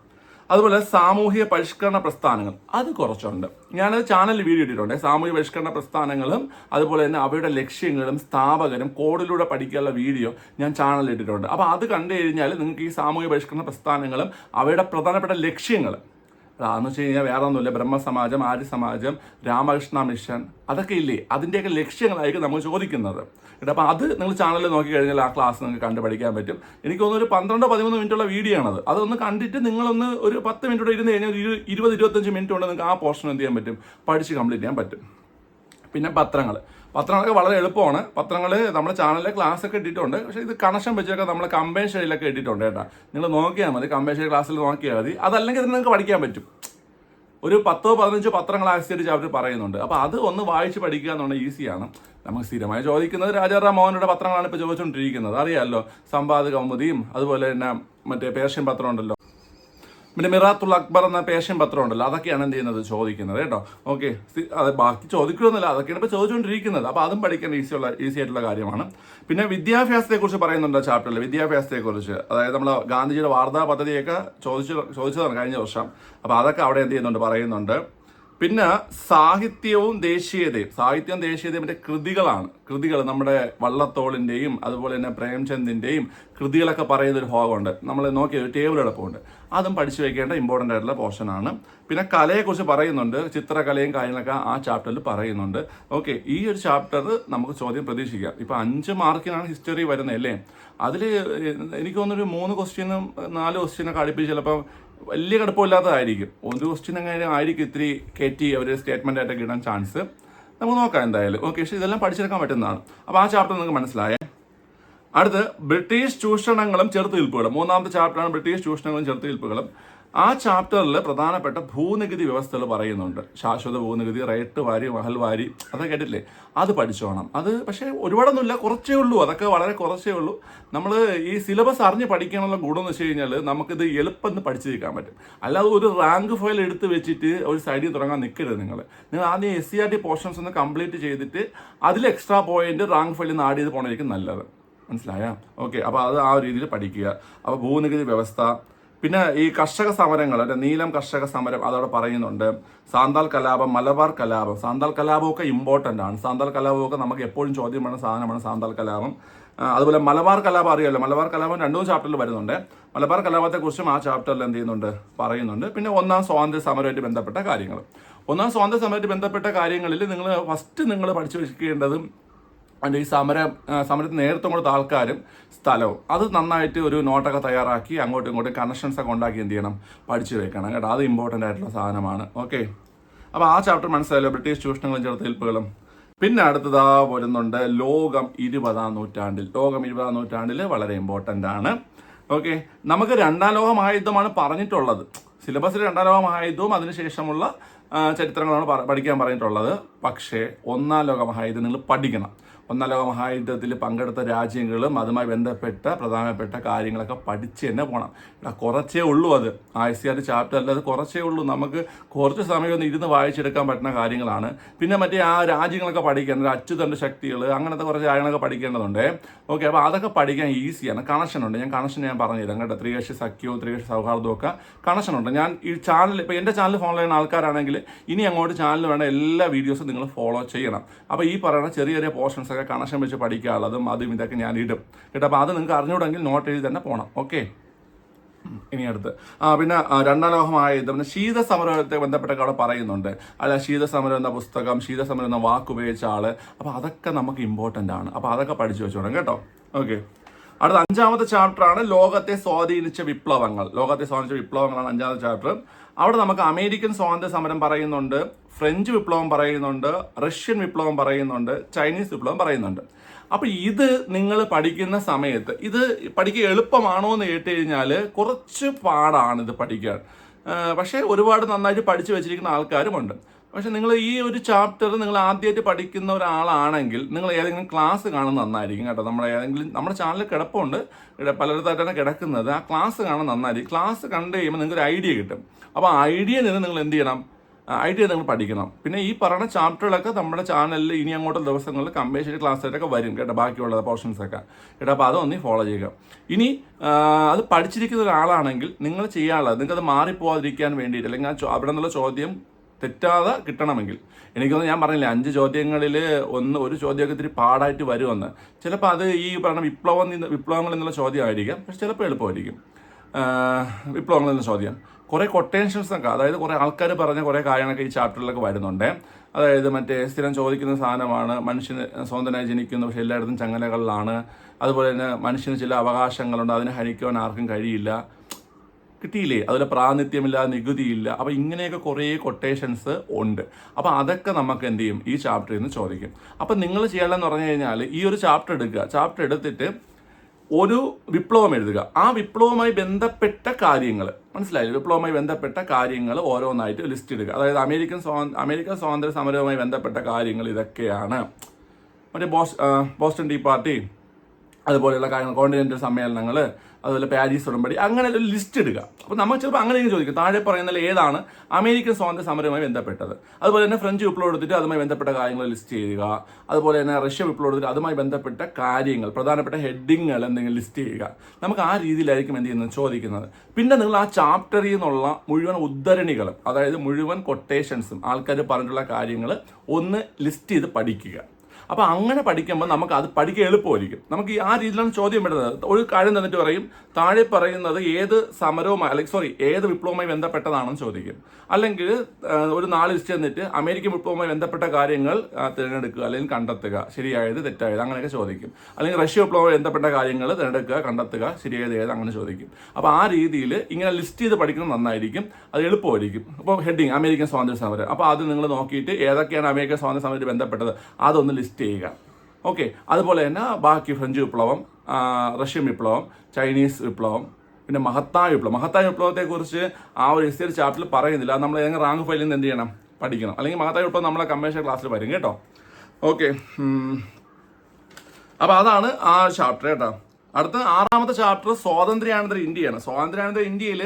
അതുപോലെ സാമൂഹിക പരിഷ്കരണ പ്രസ്ഥാനങ്ങൾ അത് കുറച്ചുണ്ട്. ഞാനത് ചാനലിൽ വീഡിയോ ഇട്ടിട്ടുണ്ട്. സാമൂഹിക പരിഷ്കരണ പ്രസ്ഥാനങ്ങളും അതുപോലെ തന്നെ അവയുടെ ലക്ഷ്യങ്ങളും സ്ഥാപകരും കോഡിലൂടെ പഠിക്കാനുള്ള വീഡിയോ ഞാൻ ചാനലിൽ ഇട്ടിട്ടുണ്ട്. അപ്പോൾ അത് കണ്ടു കഴിഞ്ഞാൽ നിങ്ങൾക്ക് ഈ സാമൂഹിക പരിഷ്കരണ പ്രസ്ഥാനങ്ങളും അവയുടെ പ്രധാനപ്പെട്ട ലക്ഷ്യങ്ങൾ, അതെന്ന് വെച്ച് കഴിഞ്ഞാൽ വേറെ ഒന്നുമില്ല, ബ്രഹ്മസമാജം, ആര്യ സമാജം, രാമകൃഷ്ണ മിഷൻ, അതൊക്കെ ഇല്ലേ, അതിൻ്റെയൊക്കെ ലക്ഷ്യങ്ങളായിരിക്കും നമ്മൾ ചോദിക്കുന്നത് കേട്ടോ. അപ്പോൾ അത് നിങ്ങൾ ചാനലിൽ നോക്കി കഴിഞ്ഞാൽ ആ ക്ലാസ് നിങ്ങൾക്ക് കണ്ട് പഠിക്കാൻ പറ്റും. എനിക്ക് തോന്നുന്നു ഒരു 12-13 മിനിറ്റുള്ള വീഡിയോ ആണത്. അതൊന്ന് കണ്ടിട്ട് നിങ്ങളൊന്ന് ഒരു 10 മിനിറ്റ് ഇരുന്ന് കഴിഞ്ഞാൽ 20-25 മിനിറ്റ് കൊണ്ട് നിങ്ങൾക്ക് ആ പോർഷൻ എന്ത് ചെയ്യാൻ പറ്റും, പഠിച്ച് കംപ്ലീറ്റ് ചെയ്യാൻ പറ്റും. പിന്നെ പത്രങ്ങളൊക്കെ വളരെ എളുപ്പമാണ്. പത്രങ്ങൾ നമ്മുടെ ചാനലിലെ ക്ലാസ് ഒക്കെ ഇട്ടിട്ടുണ്ട്. പക്ഷേ ഇത് കണക്ഷൻ വെച്ചൊക്കെ നമ്മൾ കമ്പൈൻ സ്റ്റൈലൊക്കെ ഇട്ടിട്ടുണ്ട് കേട്ടോ. നിങ്ങൾ നോക്കിയാൽ മതി, കമ്പൈൻ സ്റ്റൈൽ ക്ലാസ്സിൽ നോക്കിയാൽ മതി. അതല്ലെങ്കിൽ ഇത് നിങ്ങൾക്ക് പഠിക്കാൻ പറ്റും. ഒരു 10-15 പത്രങ്ങൾ ആക്സിഡൻറ്റ് ചാപ്റ്റർ പറയുന്നുണ്ട്. അപ്പോൾ അത് ഒന്ന് വായിച്ച് പഠിക്കുക എന്നുള്ളത് ഈസിയാണ്. നമുക്ക് സ്ഥിരമായി ചോദിക്കുന്നത് രാജാറാം മോഹനയുടെ പത്രങ്ങളാണ് ഇപ്പോൾ ചോദിച്ചുകൊണ്ടിരിക്കുന്നത്, അറിയാമല്ലോ. സമ്പാദ് കൗമുദിയും അതുപോലെ തന്നെ മറ്റേ പേർഷ്യൻ പത്രം ഉണ്ടല്ലോ, പിന്നെ മിറാത്തുൽ അക്ബർ എന്ന പേർഷ്യൻ പത്രം ഉണ്ടല്ലോ, അതൊക്കെയാണ് എന്ത് ചെയ്യുന്നത്, ചോദിക്കുന്നത് കേട്ടോ. ഓക്കെ. അത് ബാക്കി ചോദിക്കുമെന്നല്ല, അതൊക്കെയാണ് ഇപ്പോൾ ചോദിച്ചുകൊണ്ടിരിക്കുന്നത്. അപ്പോൾ അതും പഠിക്കാൻ ഈസി ആയിട്ടുള്ള കാര്യമാണ്. പിന്നെ വിദ്യാഭ്യാസത്തെക്കുറിച്ച് പറയുന്നുണ്ട് ചാപ്റ്ററിൽ. വിദ്യാഭ്യാസത്തെക്കുറിച്ച്, അതായത് നമ്മൾ ഗാന്ധിജിയുടെ വാർത്താ പദ്ധതിയൊക്കെ ചോദിച്ചതാണ് കഴിഞ്ഞ വർഷം. അപ്പോൾ അതൊക്കെ അവിടെ എന്ത് ചെയ്യുന്നുണ്ട്, പറയുന്നുണ്ട്. പിന്നെ സാഹിത്യവും ദേശീയതയും മറ്റേ കൃതികൾ നമ്മുടെ വള്ളത്തോളിൻ്റെയും അതുപോലെ തന്നെ പ്രേംചന്ദിൻ്റെയും കൃതികളൊക്കെ പറയുന്നൊരു ഭാഗമുണ്ട്. നമ്മൾ നോക്കിയ ഒരു ടേബിൾ എളുപ്പമുണ്ട്. അതും പഠിച്ചു വയ്ക്കേണ്ട ഇമ്പോർട്ടൻ്റ് ആയിട്ടുള്ള പോർഷനാണ്. പിന്നെ കലയെക്കുറിച്ച് പറയുന്നുണ്ട്, ചിത്രകലയും കാര്യങ്ങളൊക്കെ ആ ചാപ്റ്ററിൽ പറയുന്നുണ്ട്. ഓക്കെ. ഈ ഒരു ചാപ്റ്റർ നമുക്ക് ചോദ്യം പ്രതീക്ഷിക്കാം. ഇപ്പോൾ 5 മാർക്കിനാണ് ഹിസ്റ്ററി വരുന്നത് അല്ലേ. അതിൽ എനിക്ക് തോന്നുന്നൊരു 3 ക്വസ്റ്റ്യനും 4 ക്വസ്റ്റ്യനൊക്കെ അടുപ്പിച്ച് ചിലപ്പോൾ വലിയ കടുപ്പമില്ലാത്തതായിരിക്കും. ഒരു ക്വസ്റ്റ്യൻ എങ്ങനെ ആയിരിക്കും ഇത്തിരി കയറ്റി അവർ സ്റ്റേറ്റ്മെൻ്റ് ആയിട്ടൊക്കെ ഇടാൻ ചാൻസ്. നമുക്ക് നോക്കാം എന്തായാലും. ഓക്കെ. പക്ഷേ ഇതെല്ലാം പഠിച്ചെടുക്കാൻ പറ്റുന്നതാണ്. അപ്പോൾ ആ ചാപ്റ്റർ നിങ്ങൾക്ക് മനസ്സിലായേ. അടുത്ത് ബ്രിട്ടീഷ് ചൂഷണങ്ങളും ചെറുത്തുനിൽപ്പുകളും. 3ാമത്തെ ചാപ്റ്ററാണ് ബ്രിട്ടീഷ് ചൂഷണങ്ങളും ചെറുത്തുനിൽപ്പുകളും. ആ ചാപ്റ്ററിൽ പ്രധാനപ്പെട്ട ഭൂനികുതി വ്യവസ്ഥകൾ പറയുന്നുണ്ട്. ശാശ്വത ഭൂനികുതി, റേറ്റ് വാരി, മഹൽ വാരി, അതൊക്കെ കേട്ടില്ലേ, അത് പഠിച്ചോണം. അത് പക്ഷേ ഒരുപാടൊന്നുമില്ല, കുറച്ചേ ഉള്ളൂ. അതൊക്കെ വളരെ കുറച്ചേ ഉള്ളൂ. നമ്മൾ ഈ സിലബസ് അറിഞ്ഞ് പഠിക്കാനുള്ള ഗുണം എന്ന് വെച്ച് കഴിഞ്ഞാൽ നമുക്കിത് എളുപ്പം പഠിച്ചിരിക്കാൻ പറ്റും. അല്ലാതെ ഒരു റാങ്ക് ഫയൽ എടുത്ത് വെച്ചിട്ട് ഒരു സൈഡിൽ തുടങ്ങാൻ നിൽക്കരുത്. നിങ്ങൾ ആദ്യം SCERT പോർഷൻസ് ഒന്ന് കംപ്ലീറ്റ് ചെയ്തിട്ട് അതിൽ എക്സ്ട്രാ പോയിന്റ് റാങ്ക് ഫയലിൽ നിന്ന് ആഡ് ചെയ്ത് പോകണമായിരിക്കും നല്ലത്. മനസ്സിലായ? ഓക്കെ. അപ്പോൾ അത് ആ രീതിയിൽ പഠിക്കുക. അപ്പോൾ ഭൂനികുതി വ്യവസ്ഥ, പിന്നെ ഈ കർഷക സമരങ്ങൾ, നീലം കർഷക സമരം അതവിടെ പറയുന്നുണ്ട്. സാന്താൾ കലാപം, മലബാർ കലാപം. സാന്താൾ കലാപമൊക്കെ ഇമ്പോർട്ടൻ്റ് ആണ്. സാന്താൾ കലാപമൊക്കെ നമുക്ക് എപ്പോഴും ചോദ്യം വേണ്ട സാധനമാണ് സാന്താൾ കലാപം. അതുപോലെ മലബാർ കലാപം അറിയാമല്ലോ. മലബാർ കലാപം 2 ചാപ്റ്ററിൽ വരുന്നുണ്ട്. മലബാർ കലാപത്തെക്കുറിച്ചും ആ ചാപ്റ്ററിൽ എന്ത് ചെയ്യുന്നുണ്ട്, പറയുന്നുണ്ട്. പിന്നെ 1ാം സ്വാതന്ത്ര്യ സമരമായിട്ട് ബന്ധപ്പെട്ട കാര്യങ്ങൾ. 1ാം സ്വാതന്ത്ര്യ സമരമായിട്ട് ബന്ധപ്പെട്ട കാര്യങ്ങളിൽ നിങ്ങൾ ഫസ്റ്റ് പഠിച്ചു വെക്കേണ്ടതും അതിൻ്റെ ഈ സമരത്തിന് നേതൃത്വം കൊടുത്ത ആൾക്കാരും സ്ഥലവും അത് നന്നായിട്ട് ഒരു നോട്ടൊക്കെ തയ്യാറാക്കി അങ്ങോട്ടും ഇങ്ങോട്ടും കണക്ഷൻസ് ഒക്കെ ഉണ്ടാക്കി എന്ത് ചെയ്യണം, പഠിച്ചു വെക്കണം കേട്ടോ. അത് ഇമ്പോർട്ടൻ്റ് ആയിട്ടുള്ള സാധനമാണ്. ഓക്കെ. അപ്പോൾ ആ ചാപ്റ്റർ മനസ്സിലായല്ലോ, ബ്രിട്ടീഷ് ചൂഷണങ്ങളും ചെറുത്തുനിൽപ്പുകളും. പിന്നെ അടുത്തതാ വരുന്നുണ്ട് ലോകം 20ാം നൂറ്റാണ്ടിൽ വളരെ ഇമ്പോർട്ടൻ്റ് ആണ്. ഓക്കെ. നമുക്ക് 2ാം ലോക മഹായുദ്ധമാണ് പറഞ്ഞിട്ടുള്ളത്. സിലബസിൽ 2ാം ലോക മഹായുദ്ധവും അതിനുശേഷമുള്ള ചരിത്രങ്ങളാണ് പഠിക്കാൻ പറഞ്ഞിട്ടുള്ളത്. പക്ഷേ 1ാം ലോക മഹായുദ്ധം നിങ്ങൾ പഠിക്കണം. 1ാം ലോക മഹായുദ്ധത്തിൽ പങ്കെടുത്ത രാജ്യങ്ങളും അതുമായി ബന്ധപ്പെട്ട പ്രധാനപ്പെട്ട കാര്യങ്ങളൊക്കെ പഠിച്ച് തന്നെ പോകണം. കുറച്ചേ ഉള്ളൂ അത്. SCERT ചാപ്റ്ററിൽ അത് കുറച്ചേ ഉള്ളൂ. നമുക്ക് കുറച്ച് സമയം ഒന്ന് ഇരുന്ന് വായിച്ചെടുക്കാൻ പറ്റുന്ന കാര്യങ്ങളാണ്. പിന്നെ മറ്റേ ആ രാജ്യങ്ങളൊക്കെ പഠിക്കേണ്ടത്, അച്ചുതണ്ട് ശക്തികൾ, അങ്ങനത്തെ കുറച്ച് കാര്യങ്ങളൊക്കെ പഠിക്കേണ്ടതുണ്ട്. ഓക്കെ. അപ്പോൾ അതൊക്കെ പഠിക്കാൻ ഈസിയാണ്. കണക്ഷനുണ്ട്. ഞാൻ പറഞ്ഞുതരാം കേട്ടോ. ത്രികക്ഷി സഖ്യവും ത്രികക്ഷി സൗഹാർദ്ദവും ഒക്കെ കണക്ഷനുണ്ട്. ഞാൻ ഈ ചാനൽ, ഇപ്പോൾ എൻ്റെ ചാനൽ ഫോളോ ചെയ്യുന്ന ആൾക്കാരാണെങ്കിൽ ഇനി അങ്ങോട്ട് ചാനൽ വേണ്ട എല്ലാ വീഡിയോസും നിങ്ങൾ ഫോളോ ചെയ്യണം. അപ്പോൾ ഈ പറയുന്ന ചെറിയ ചെറിയ പോർഷൻസ് ഒക്കെ കണക്ഷൻ വെച്ച് പഠിക്കാനുള്ളതും അതും ഇതൊക്കെ ഞാൻ ഇടും കേട്ടോ. അപ്പോൾ അത് നിങ്ങൾക്ക് അറിഞ്ഞുകൂടെങ്കിൽ നോട്ട് എഴുതി തന്നെ പോകണം. ഓക്കെ. ഇനി അടുത്ത് പിന്നെ രണ്ടാം ലോകമഹായുദ്ധം, പിന്നെ ശീതസമരത്തെ ബന്ധപ്പെട്ടൊക്കെ അവിടെ പറയുന്നുണ്ട്. അല്ല, ശീതസമരം എന്ന പുസ്തകം, ശീതസമരം എന്ന വാക്ക് ഉപയോഗിച്ച ആള്. അപ്പോൾ അതൊക്കെ നമുക്ക് ഇമ്പോർട്ടൻ്റ് ആണ്. അപ്പോൾ അതൊക്കെ പഠിച്ചു വെച്ചോണം കേട്ടോ. ഓക്കെ, അടുത്ത 5ാമത്തെ ചാപ്റ്ററാണ് ലോകത്തെ സ്വാധീനിച്ച വിപ്ലവങ്ങൾ. ലോകത്തെ സ്വാധീനിച്ച വിപ്ലവങ്ങളാണ് 5ാമത്തെ ചാപ്റ്റർ. അവിടെ നമുക്ക് അമേരിക്കൻ സ്വാതന്ത്ര്യ സമരം പറയുന്നുണ്ട്, ഫ്രഞ്ച് വിപ്ലവം പറയുന്നുണ്ട്, റഷ്യൻ വിപ്ലവം പറയുന്നുണ്ട്, ചൈനീസ് വിപ്ലവം പറയുന്നുണ്ട്. അപ്പോൾ ഇത് നിങ്ങൾ പഠിക്കുന്ന സമയത്ത് ഇത് പഠിക്കുക എളുപ്പമാണോ എന്ന് കേട്ട് കഴിഞ്ഞാൽ കുറച്ച് പാടാണ് ഇത് പഠിക്കാൻ. പക്ഷേ ഒരുപാട് നന്നായിട്ട് പഠിച്ചു വെച്ചിരിക്കുന്ന ആൾക്കാരുമുണ്ട്. പക്ഷെ നിങ്ങൾ ഈ ഒരു ചാപ്റ്റർ നിങ്ങൾ ആദ്യമായിട്ട് പഠിക്കുന്ന ഒരാളാണെങ്കിൽ നിങ്ങൾ ഏതെങ്കിലും ക്ലാസ് കാണുന്നത് നന്നായിരിക്കും കേട്ടോ. നമ്മുടെ ചാനലിൽ കിടപ്പുണ്ട്, പലയിടത്തായിട്ടാണ് കിടക്കുന്നത്. ആ ക്ലാസ് കാണാൻ നന്നായിരിക്കും. ക്ലാസ് കണ്ടു കഴിയുമ്പോൾ നിങ്ങൾക്ക് ഒരു ഐഡിയ കിട്ടും. അപ്പോൾ ആ ഐഡിയ നിന്ന് നിങ്ങൾ എന്ത് ചെയ്യണം? ഐഡിയ നിങ്ങൾ പഠിക്കണം. പിന്നെ ഈ പറയുന്ന ചാപ്റ്ററുകളൊക്കെ നമ്മുടെ ചാനലിൽ ഇനി അങ്ങോട്ട് ദിവസങ്ങളിൽ കമ്പേഷൻ ക്ലാസ്സായിട്ടൊക്കെ വരും കേട്ടോ, ബാക്കിയുള്ള പോർഷൻസൊക്കെ കേട്ടോ. അപ്പോൾ അതൊന്ന് ഫോളോ ചെയ്യുക. ഇനി അത് പഠിച്ചിരിക്കുന്ന ഒരാളാണെങ്കിൽ നിങ്ങൾ ചെയ്യാനുള്ളത്, നിങ്ങൾക്കത് മാറിപ്പോകാതിരിക്കാൻ വേണ്ടിയിട്ട്, അല്ലെങ്കിൽ അവിടെ നിന്നുള്ള ചോദ്യം തെറ്റാതെ കിട്ടണമെങ്കിൽ, എനിക്കൊന്ന് ഞാൻ പറഞ്ഞില്ലേ 5 ചോദ്യങ്ങളിൽ ഒരു ചോദ്യമൊക്കെ ഇത്തിരി പാടായിട്ട് വരുമെന്ന്. ചിലപ്പോൾ അത് ഈ പറഞ്ഞ വിപ്ലവങ്ങൾ എന്നുള്ള ചോദ്യമായിരിക്കാം, പക്ഷെ ചിലപ്പോൾ എളുപ്പമായിരിക്കും. വിപ്ലവങ്ങൾ എന്ന ചോദ്യം കുറേ കൊട്ടേഷൻസൊക്കെ, അതായത് കുറേ ആൾക്കാർ പറഞ്ഞ കുറേ കാര്യങ്ങളൊക്കെ ഈ ചാപ്റ്ററിലൊക്കെ വരുന്നുണ്ട്. അതായത് മറ്റേ സ്ഥിരം ചോദിക്കുന്ന സാധനമാണ്, മനുഷ്യന് സ്വതന്ത്രനായി ജനിക്കുന്നു പക്ഷേ എല്ലായിടത്തും ചങ്ങലകളിലാണ്. അതുപോലെ തന്നെ മനുഷ്യന് ചില അവകാശങ്ങളുണ്ട്, അതിനെ ഹരിക്കുവാൻ ആർക്കും കഴിയില്ല. കിട്ടിയില്ലേ? അതിൽ പ്രാതിനിധ്യമില്ല, നികുതിയില്ല. അപ്പോൾ ഇങ്ങനെയൊക്കെ കുറേ കൊട്ടേഷൻസ് ഉണ്ട്. അപ്പോൾ അതൊക്കെ നമുക്ക് എന്ത് ചെയ്യും? ഈ ചാപ്റ്ററിൽ നിന്ന് ചോദിക്കും. അപ്പം നിങ്ങൾ ചെയ്യേണ്ടതെന്ന് പറഞ്ഞു കഴിഞ്ഞാൽ ഈ ഒരു ചാപ്റ്റർ എടുക്കുക. ചാപ്റ്റർ എടുത്തിട്ട് ഒരു വിപ്ലവം എഴുതുക. ആ വിപ്ലവവുമായി ബന്ധപ്പെട്ട കാര്യങ്ങൾ, മനസ്സിലായില്ലേ? വിപ്ലവവുമായി ബന്ധപ്പെട്ട കാര്യങ്ങൾ ഓരോന്നായിട്ട് ലിസ്റ്റ് ഇടുക. അതായത് അമേരിക്കൻ സ്വാതന്ത്ര്യ സമരവുമായി ബന്ധപ്പെട്ട കാര്യങ്ങൾ ഇതൊക്കെയാണ്. മറ്റേ ബോസ്റ്റൺ ടീ പാർട്ടി, അതുപോലെയുള്ള കാര്യങ്ങൾ, കോണ്ടിനെന്റൽ സമ്മേളനങ്ങൾ, അതുപോലെ പാരീസ് ഉടമ്പടി, അങ്ങനെ ഒരു ലിസ്റ്റ് ഇടുക. അപ്പോൾ നമ്മൾ ചിലപ്പോൾ അങ്ങനെ ചോദിക്കും, താഴെ പറയുന്നതിൽ ഏതാണ് അമേരിക്കൻ സ്വാതന്ത്ര്യ സമരവുമായി ബന്ധപ്പെട്ടത്? അതുപോലെ തന്നെ ഫ്രഞ്ച് വിപ്ലവം എടുത്തിട്ട് അതുമായി ബന്ധപ്പെട്ട കാര്യങ്ങൾ ലിസ്റ്റ് ചെയ്യുക. അതുപോലെ തന്നെ റഷ്യ വിപ്ലവം എടുത്തിട്ട് അതുമായി ബന്ധപ്പെട്ട കാര്യങ്ങൾ, പ്രധാനപ്പെട്ട ഹെഡിങ്ങുകൾ എന്തെങ്കിലും ലിസ്റ്റ് ചെയ്യുക. നമുക്ക് ആ രീതിയിലായിരിക്കും എന്ത് ചെയ്യുന്നത് ചോദിക്കുന്നത്. പിന്നെ നിങ്ങൾ ആ ചാപ്റ്ററിൽ നിന്നുള്ള മുഴുവൻ ഉദ്ധരണികളും, അതായത് മുഴുവൻ കൊട്ടേഷൻസും, ആൾക്കാർ പറഞ്ഞിട്ടുള്ള കാര്യങ്ങൾ ഒന്ന് ലിസ്റ്റ് ചെയ്ത് പഠിക്കുക. അപ്പോൾ അങ്ങനെ പഠിക്കുമ്പോൾ നമുക്ക് അത് പഠിക്കാൻ എളുപ്പമായിരിക്കും. നമുക്ക് ആ രീതിയിലാണ് ചോദ്യം വരുന്നത്. ഒരു കാര്യം തന്നിട്ട് പറയും, താഴെ പറയുന്നത് ഏത് സമരവുമായി, അല്ലെങ്കിൽ ഏത് വിപ്ലവവുമായി ബന്ധപ്പെട്ടതാണെന്ന് ചോദിക്കും. അല്ലെങ്കിൽ ഒരു 4 ലിസ്റ്റ് തന്നിട്ട് അമേരിക്കൻ വിപ്ലവവുമായി ബന്ധപ്പെട്ട കാര്യങ്ങൾ തിരഞ്ഞെടുക്കുക, അല്ലെങ്കിൽ കണ്ടെത്തുക, ശരിയായത് തെറ്റായത്, അങ്ങനെയൊക്കെ ചോദിക്കും. അല്ലെങ്കിൽ റഷ്യ വിപ്ലവവുമായി ബന്ധപ്പെട്ട കാര്യങ്ങൾ തിരഞ്ഞെടുക്കുക, കണ്ടെത്തുക, ശരിയായത് ഏത്, അങ്ങനെ ചോദിക്കും. അപ്പോൾ ആ രീതിയിൽ ഇങ്ങനെ ലിസ്റ്റ് ചെയ്ത് പഠിക്കുന്നത് നന്നായിരിക്കും, അത് എളുപ്പമായിരിക്കും. അപ്പോൾ ഹെഡിങ് അമേരിക്കൻ സ്വാതന്ത്ര്യ സമരം, അപ്പോൾ അത് നിങ്ങൾ നോക്കിയിട്ട് ഏതൊക്കെയാണ് അമേരിക്കൻ സ്വാതന്ത്ര്യ സമരത്തിൽ ബന്ധപ്പെട്ടത് അതൊന്ന് ലിസ്റ്റ് ചെയ്യുക. ഓക്കെ, അതുപോലെ തന്നെ ബാക്കി ഫ്രഞ്ച് വിപ്ലവം, റഷ്യൻ വിപ്ലവം, ചൈനീസ് വിപ്ലവം, പിന്നെ മഹത്തായ വിപ്ലവത്തെക്കുറിച്ച് ആ ഒരു എസ് ചാപ്റ്ററിൽ പറയുന്നില്ല. അത് നമ്മൾ ഏതെങ്കിലും റാങ്ക് ഫയലിൽ നിന്ന് എന്ത് ചെയ്യണം? പഠിക്കണം. അല്ലെങ്കിൽ മഹത്തായ വിപ്ലവം നമ്മളെ കമ്മേഷൻ ക്ലാസ്സിൽ വരും കേട്ടോ. ഓക്കെ, അപ്പോൾ അതാണ് ആ ചാപ്റ്റർ കേട്ടോ. അടുത്ത 6ാമത്തെ ചാപ്റ്റർ സ്വാതന്ത്ര്യാനന്തര ഇന്ത്യയാണ്. സ്വാതന്ത്ര്യാനന്തര ഇന്ത്യയിൽ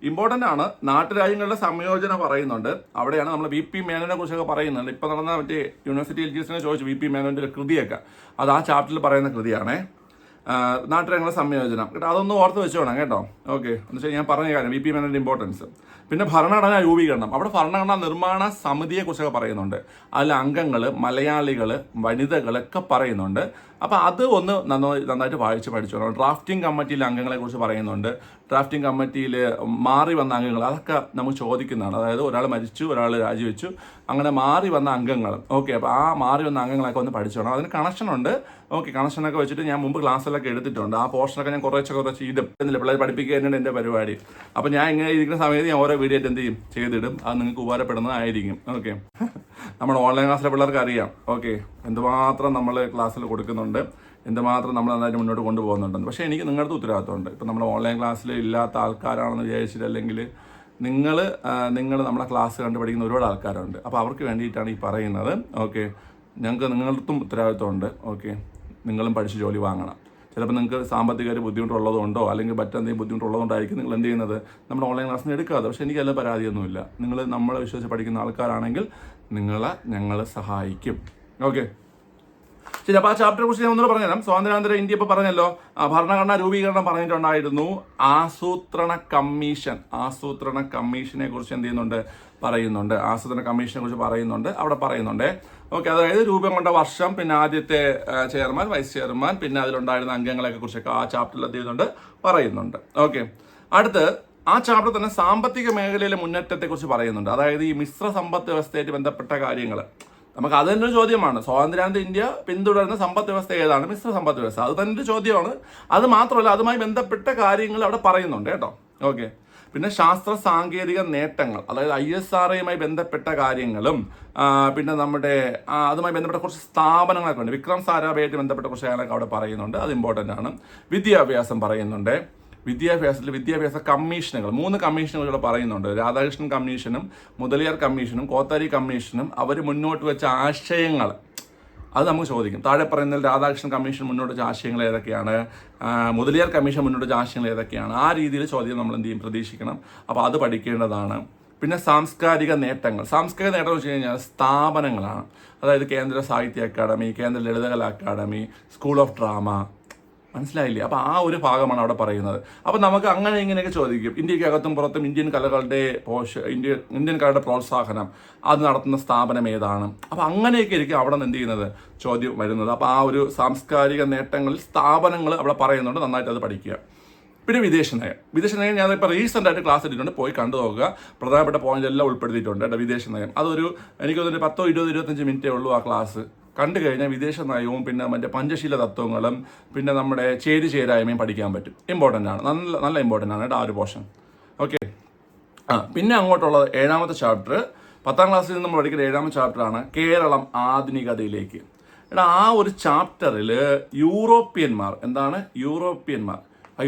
ഇമ്പോർട്ടൻ്റ് ആണ്. നാട്ടുരാജ്യങ്ങളുടെ സംയോജന പറയുന്നുണ്ട്. അവിടെയാണ് നമ്മൾ VP മേനോനെ കുറിച്ചൊക്കെ പറയുന്നുണ്ട്. ഇപ്പോൾ നടന്ന മറ്റേ യൂണിവേഴ്സിറ്റി എഡ്യൂക്കേഷനെ ചോദിച്ചു VP മേനോൻ്റെ ഒരു കൃതിയൊക്കെ, അത് ആ ചാപ്റ്ററിൽ പറയുന്ന കൃതിയാണേ. നാട്ടുരാജ്യങ്ങളുടെ സംയോജനം കേട്ടോ, അതൊന്ന് ഓർത്ത് വെച്ചോണം കേട്ടോ. ഓക്കെ, എന്ന് വെച്ചാൽ ഞാൻ പറഞ്ഞ കാര്യം VP മേനോൻ്റെ ഇമ്പോർട്ടൻസ്. പിന്നെ ഭരണഘടനാ രൂപീകരണം, അവിടെ ഭരണഘടനാ നിർമ്മാണ സമിതിയെക്കുറിച്ചൊക്കെ പറയുന്നുണ്ട്. അതിൽ അംഗങ്ങൾ, മലയാളികൾ, വനിതകളൊക്കെ പറയുന്നുണ്ട്. അപ്പോൾ അത് ഒന്ന് നന്നായിട്ട് വായിച്ച് പഠിച്ചോളാം. ഡ്രാഫ്റ്റിംഗ് കമ്മിറ്റിയിലെ അംഗങ്ങളെ കുറിച്ച് പറയുന്നുണ്ട്. ഡ്രാഫ്റ്റിംഗ് കമ്മിറ്റിയിൽ മാറി വന്ന അംഗങ്ങൾ, അതൊക്കെ നമുക്ക് ചോദിക്കുന്നതാണ്. അതായത് ഒരാൾ മരിച്ചു, ഒരാൾ രാജിവെച്ചു, അങ്ങനെ മാറി വന്ന അംഗങ്ങൾ. ഓക്കെ, അപ്പോൾ ആ മാറി വന്ന അംഗങ്ങളൊക്കെ ഒന്ന് പഠിച്ചോണം. അതിന് കണക്ഷനുണ്ട്. ഓക്കെ, കണക്ഷനൊക്കെ വെച്ചിട്ട് ഞാൻ മുമ്പ് ക്ലാസ്സിലൊക്കെ എടുത്തിട്ടുണ്ട്. ആ പോർഷനൊക്കെ ഞാൻ കുറച്ച് ഇടും. എന്നില്ല, പിള്ളേർ പഠിപ്പിക്കുക തന്നെയാണ് എൻ്റെ പരിപാടി. അപ്പോൾ ഞാൻ ഇങ്ങനെ ഇരിക്കുന്ന സമയത്ത് ഞാൻ ഓരോ വീഡിയോ ആയിട്ട് എന്ത് ചെയ്യും ചെയ്തിടും. അത് നിങ്ങൾക്ക് ഉപകാരപ്പെടുന്നതായിരിക്കും. ഓക്കെ, നമ്മുടെ ഓൺലൈൻ ക്ലാസ്സിലെ പിള്ളേർക്ക് അറിയാം. ഓക്കെ, എന്തുമാത്രം നമ്മൾ ക്ലാസ്സിൽ കൊടുക്കുന്നുണ്ട്, എന്തുമാത്രം നമ്മൾ നന്നായിട്ട് മുന്നോട്ട് കൊണ്ടുപോകുന്നുണ്ടെന്ന്. പക്ഷേ എനിക്ക് നിങ്ങളുടെ ഉത്തരവാദിത്തമുണ്ട്. ഇപ്പം നമ്മൾ ഓൺലൈൻ ക്ലാസ്സിൽ ഇല്ലാത്ത ആൾക്കാരാണെന്ന് വിചാരിച്ചിട്ട്, അല്ലെങ്കിൽ നിങ്ങൾ നമ്മളെ ക്ലാസ് കണ്ട് പഠിക്കുന്ന ഒരുപാട് ആൾക്കാരുണ്ട്. അപ്പോൾ അവർക്ക് വേണ്ടിയിട്ടാണ് ഈ പറയുന്നത്. ഓക്കെ, ഞങ്ങൾക്ക് നിങ്ങൾക്കും ഉത്തരവാദിത്തമുണ്ട്. ഓക്കെ, നിങ്ങളും പഠിച്ച് ജോലി വാങ്ങണം. ചിലപ്പോൾ നിങ്ങൾക്ക് സാമ്പത്തിക ഒരു ബുദ്ധിമുട്ടുള്ളതുകൊണ്ടോ അല്ലെങ്കിൽ മറ്റെന്തെങ്കിലും ബുദ്ധിമുട്ടുള്ളതുകൊണ്ടായിരിക്കും നിങ്ങൾ എന്ത് ചെയ്യുന്നത്, നമ്മുടെ ഓൺലൈൻ ക്ലാസ്സിന് എടുക്കാതെ. പക്ഷേ എനിക്കല്ല പരാതിയൊന്നുമില്ല. നിങ്ങൾ നമ്മളെ വിശ്വസിച്ച് പഠിക്കുന്ന ആൾക്കാരാണെങ്കിൽ നിങ്ങളെ ഞങ്ങൾ സഹായിക്കും. ഓക്കെ, ശരി. അപ്പോൾ ആ ചാപ്റ്ററെ കുറിച്ച് ഞാൻ ഒന്നുകൂടെ പറഞ്ഞുതരാം. സ്വാതന്ത്ര്യാനന്തര ഇന്ത്യ ഇപ്പോൾ പറഞ്ഞല്ലോ. ഭരണഘടനാ രൂപീകരണം പറഞ്ഞിട്ടുണ്ടായിരുന്നു. ആസൂത്രണ കമ്മീഷനെ കുറിച്ച് എന്ത് ചെയ്യുന്നുണ്ട്? പറയുന്നുണ്ട്. ആസൂത്രണ കമ്മീഷനെ കുറിച്ച് പറയുന്നുണ്ട്. അവിടെ പറയുന്നുണ്ട്. ഓക്കെ, അതായത് രൂപം കൊണ്ട വർഷം, പിന്നെ ആദ്യത്തെ ചെയർമാൻ, വൈസ് ചെയർമാൻ, പിന്നെ അതിലുണ്ടായിരുന്ന അംഗങ്ങളെയൊക്കെ കുറിച്ചൊക്കെ ആ ചാപ്റ്ററിൽ എന്ത് ചെയ്യുന്നുണ്ട്? പറയുന്നുണ്ട്. ഓക്കെ, അടുത്ത് ആ ചാപ്റ്റർ തന്നെ സാമ്പത്തിക മേഖലയിലെ മുന്നേറ്റത്തെക്കുറിച്ച് പറയുന്നുണ്ട്. അതായത് ഈ മിശ്ര സമ്പദ് വ്യവസ്ഥയായിട്ട് ബന്ധപ്പെട്ട കാര്യങ്ങൾ. നമുക്ക് അത് തന്നെ ഒരു ചോദ്യമാണ്. സ്വാതന്ത്ര്യാനന്തര ഇന്ത്യ പിന്തുടരുന്ന സമ്പദ് വ്യവസ്ഥ ഏതാണ്? മിശ്ര സമ്പദ് വ്യവസ്ഥ. അത് തന്നെ ഒരു ചോദ്യമാണ്. അത് മാത്രമല്ല, അതുമായി ബന്ധപ്പെട്ട കാര്യങ്ങൾ അവിടെ പറയുന്നുണ്ട് കേട്ടോ. ഓക്കെ. പിന്നെ ശാസ്ത്ര സാങ്കേതിക നേട്ടങ്ങൾ, അതായത് ISROയുമായി ബന്ധപ്പെട്ട കാര്യങ്ങളും പിന്നെ നമ്മുടെ അതുമായി ബന്ധപ്പെട്ട കുറച്ച് സ്ഥാപനങ്ങളൊക്കെ ഉണ്ട്. വിക്രം സാരാഭായിട്ട് ബന്ധപ്പെട്ട കുറച്ച് കാര്യങ്ങളൊക്കെ അവിടെ പറയുന്നുണ്ട്. അത് ഇമ്പോർട്ടൻ്റ് ആണ്. വിദ്യാഭ്യാസം പറയുന്നുണ്ട്. വിദ്യാഭ്യാസ കമ്മീഷനുകൾ 3 കമ്മീഷനുകൾ ഇവിടെ പറയുന്നുണ്ട്. രാധാകൃഷ്ണൻ കമ്മീഷനും മുതലിയാർ കമ്മീഷനും കോത്താരി കമ്മീഷനും അവർ മുന്നോട്ട് വെച്ച ആശയങ്ങൾ അത് നമുക്ക് ചോദിക്കും. താഴെ പറയുന്നതിൽ രാധാകൃഷ്ണൻ കമ്മീഷൻ മുന്നോട്ട് വെച്ച ആശയങ്ങൾ ഏതൊക്കെയാണ്, മുതലിയാർ കമ്മീഷൻ മുന്നോട്ട് വെച്ച ആശയങ്ങൾ ഏതൊക്കെയാണ്, ആ രീതിയിൽ ചോദ്യം നമ്മൾ എന്ത് ചെയ്യും, പ്രതീക്ഷിക്കണം. അപ്പോൾ അത് പഠിക്കേണ്ടതാണ്. പിന്നെ സാംസ്കാരിക നേട്ടങ്ങൾ എന്ന് വെച്ച് കഴിഞ്ഞാൽ സ്ഥാപനങ്ങളാണ്. അതായത് കേന്ദ്ര Sahitya Akademi, Kendra Lalit Kala Akademi, school of drama. മനസ്സിലായില്ലേ? അപ്പോൾ ആ ഒരു ഭാഗമാണ് അവിടെ പറയുന്നത്. അപ്പോൾ നമുക്ക് അങ്ങനെ ഇങ്ങനെയൊക്കെ ചോദിക്കും. ഇന്ത്യക്കകത്തും പുറത്തും ഇന്ത്യൻ കലകളുടെ ഇന്ത്യൻ കലയുടെ പ്രോത്സാഹനം അത് നടത്തുന്ന സ്ഥാപനം ഏതാണ്? അപ്പോൾ അങ്ങനെയൊക്കെ ആയിരിക്കും അവിടെ നിന്ന് എന്ത് ചെയ്യുന്നത്, ചോദ്യം വരുന്നത്. അപ്പോൾ ആ ഒരു സാംസ്കാരിക നേട്ടങ്ങളിൽ സ്ഥാപനങ്ങൾ അവിടെ പറയുന്നുണ്ട്. നന്നായിട്ട് അത് പഠിക്കുക. പിന്നെ വിദേശ നയം ഞാനിപ്പോൾ റീസെൻ്റ് ആയിട്ട് ക്ലാസ് എടുത്തിട്ടുണ്ട്, പോയി കണ്ടു നോക്കുക. പ്രധാനപ്പെട്ട പോയിന്റ് എല്ലാം ഉൾപ്പെടുത്തിയിട്ടുണ്ട് കേട്ടോ. വിദേശ നയം അതൊരു എനിക്ക് തോന്നുന്നു 10-20-25 മിനിറ്റേ ഉള്ളൂ ആ ക്ലാസ്. കണ്ടു കഴിഞ്ഞാൽ വിദേശ നയവും പിന്നെ മറ്റേ പഞ്ചശീല തത്വങ്ങളും പിന്നെ നമ്മുടെ ചേരായ്മയും പഠിക്കാൻ പറ്റും. ഇമ്പോർട്ടൻ്റ് ആണ്, നല്ല ഇമ്പോർട്ടൻ്റ് ആണ് കേട്ടോ ആ ഒരു പോർഷൻ. ഓക്കെ. പിന്നെ അങ്ങോട്ടുള്ളത് 7ാമത്തെ ചാപ്റ്റർ, 10ാം ക്ലാസ്സിൽ നിന്ന് നമ്മൾ പഠിക്കുന്ന 7ാമത്തെ ചാപ്റ്ററാണ് കേരളം ആധുനികതയിലേക്ക്. ആ ഒരു ചാപ്റ്ററിൽ യൂറോപ്യന്മാർ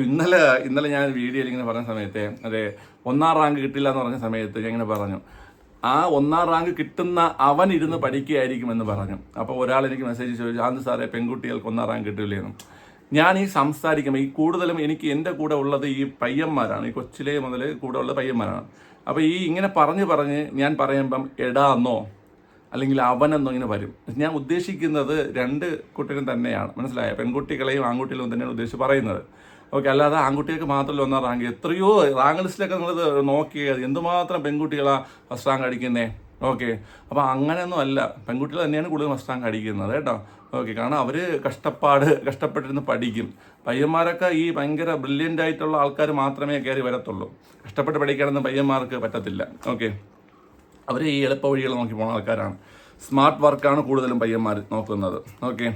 ഇന്നലെ ഞാൻ വീഡിയോയിൽ ഇങ്ങനെ പറഞ്ഞ സമയത്ത് അതെ 1ാം റാങ്ക് കിട്ടില്ല എന്ന് പറഞ്ഞ സമയത്ത് ഞാൻ ഇങ്ങനെ പറഞ്ഞു, ആ 1ാം റാങ്ക് കിട്ടുന്ന അവൻ ഇരുന്ന് പഠിക്കുകയായിരിക്കുമെന്ന് പറഞ്ഞു. അപ്പോൾ ഒരാൾ എനിക്ക് മെസ്സേജ് ചോദിച്ചു, ആന്ത് സാറേ പെൺകുട്ടികൾക്ക് 1ാം റാങ്ക് കിട്ടില്ലെന്നും. ഞാൻ ഈ സംസാരിക്കുമ്പോൾ ഈ കൂടുതലും എനിക്ക് എൻ്റെ കൂടെ ഉള്ളത് ഈ പയ്യന്മാരാണ്, ഈ കൊച്ചിലെ മുതൽ കൂടെ ഉള്ളത് പയ്യന്മാരാണ്. അപ്പോൾ ഈ ഇങ്ങനെ പറഞ്ഞ് ഞാൻ പറയുമ്പം എടാന്നോ അല്ലെങ്കിൽ അവനെന്നോ ഇങ്ങനെ വരും. ഞാൻ ഉദ്ദേശിക്കുന്നത് 2 കുട്ടികളും തന്നെയാണ്, മനസ്സിലായ? പെൺകുട്ടികളെയും ആൺകുട്ടികളും തന്നെയാണ് ഉദ്ദേശിച്ച് പറയുന്നത്. ഓക്കെ. അല്ലാതെ ആൺകുട്ടികൾക്ക് മാത്രമല്ല 1ാം റാങ്ക്. എത്രയോ റാങ്ക് ലിസ്റ്റിലൊക്കെ നിങ്ങൾ നോക്കിയത് എന്തുമാത്രം പെൺകുട്ടികളാണ് ഫസ്റ്റ് റാങ്ക് അടിക്കുന്നത്. ഓക്കെ. അപ്പോൾ അങ്ങനെയൊന്നും അല്ല, പെൺകുട്ടികൾ തന്നെയാണ് കൂടുതൽ ഫസ്റ്റ് റാങ്ക് അടിക്കുന്നത് കേട്ടോ. ഓക്കെ. കാരണം അവർ കഷ്ടപ്പെട്ടിരുന്ന് പഠിക്കും. പയ്യന്മാരൊക്കെ ഈ ഭയങ്കര ബ്രില്യൻ്റ് ആയിട്ടുള്ള ആൾക്കാർ മാത്രമേ കയറി വരത്തുള്ളൂ. കഷ്ടപ്പെട്ട് പഠിക്കാനൊന്നും പയ്യന്മാർക്ക് പറ്റത്തില്ല. ഓക്കെ. അവർ ഈ എളുപ്പ വഴികൾ നോക്കി പോകുന്ന ആൾക്കാരാണ്. സ്മാർട്ട് വർക്കാണ് കൂടുതലും പയ്യന്മാർ നോക്കുന്നത്. ഓക്കെ.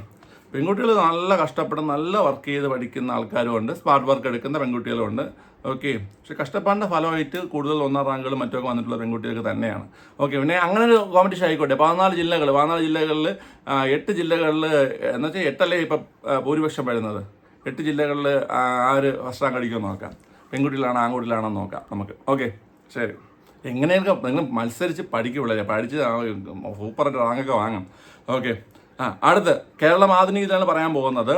പെൺകുട്ടികൾ നല്ല കഷ്ടപ്പെടുന്ന നല്ല വർക്ക് ചെയ്ത് പഠിക്കുന്ന ആൾക്കാരുമുണ്ട്, സ്മാർട്ട് വർക്ക് എടുക്കുന്ന പെൺകുട്ടികളുമുണ്ട്. ഓക്കെ. പക്ഷെ കഷ്ടപ്പാടിൻ്റെ ഫലമായിട്ട് കൂടുതൽ 1ാം റാങ്കുകളും മറ്റൊക്കെ വന്നിട്ടുള്ള പെൺകുട്ടികൾക്ക് തന്നെയാണ്. ഓക്കെ. പിന്നെ അങ്ങനെ ഒരു കോമ്പറ്റീഷൻ ആയിക്കോട്ടെ. 14 ജില്ലകളിൽ 8 ജില്ലകളിൽ എന്ന് വെച്ചാൽ 8 ഇപ്പം ഭൂരിപക്ഷം വരുന്നത്. 8 ജില്ലകളിൽ ആര് ഫസ്റ്റ് റാങ്ക് അടിക്കുമെന്ന് നോക്കാം. പെൺകുട്ടികളാണോ ആൺകുട്ടികളാണോ നോക്കാം നമുക്ക്. ഓക്കെ. ശരി. എങ്ങനെയൊക്കെ നിങ്ങൾ മത്സരിച്ച് പഠിക്കുള്ളൂ, പഠിച്ച് സൂപ്പറായിട്ട് റാങ്കൊക്കെ വാങ്ങാം. ഓക്കെ. അടുത്ത് കേരളം ആധുനികതയാണ് പറയാൻ പോകുന്നത്.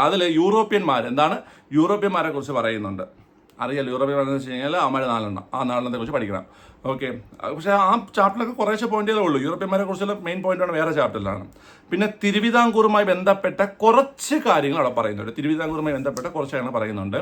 അതിൽ യൂറോപ്യന്മാരെ കുറിച്ച് പറയുന്നുണ്ട്. അറിയാലോ യൂറോപ്യന്മാരെന്ന് വെച്ച് കഴിഞ്ഞാൽ അവന്മാർ 4 ആ 4 കുറിച്ച് പഠിക്കണം. ഓക്കെ. പക്ഷേ ആ ചാപ്റ്ററിലൊക്കെ കുറേശ്ശെ പോയിന്റുകളേ ഉള്ളൂ. യൂറോപ്യന്മാരെ കുറിച്ചുള്ള മെയിൻ പോയിന്റാണ് വേറെ ചാപ്റ്ററിലാണ്. പിന്നെ തിരുവിതാംകൂറുമായി ബന്ധപ്പെട്ട കുറച്ച് കാര്യങ്ങൾ അവിടെ പറയുന്നുണ്ട്. തിരുവിതാംകൂറുമായി ബന്ധപ്പെട്ട കുറച്ച് കാര്യങ്ങൾ പറയുന്നുണ്ട്.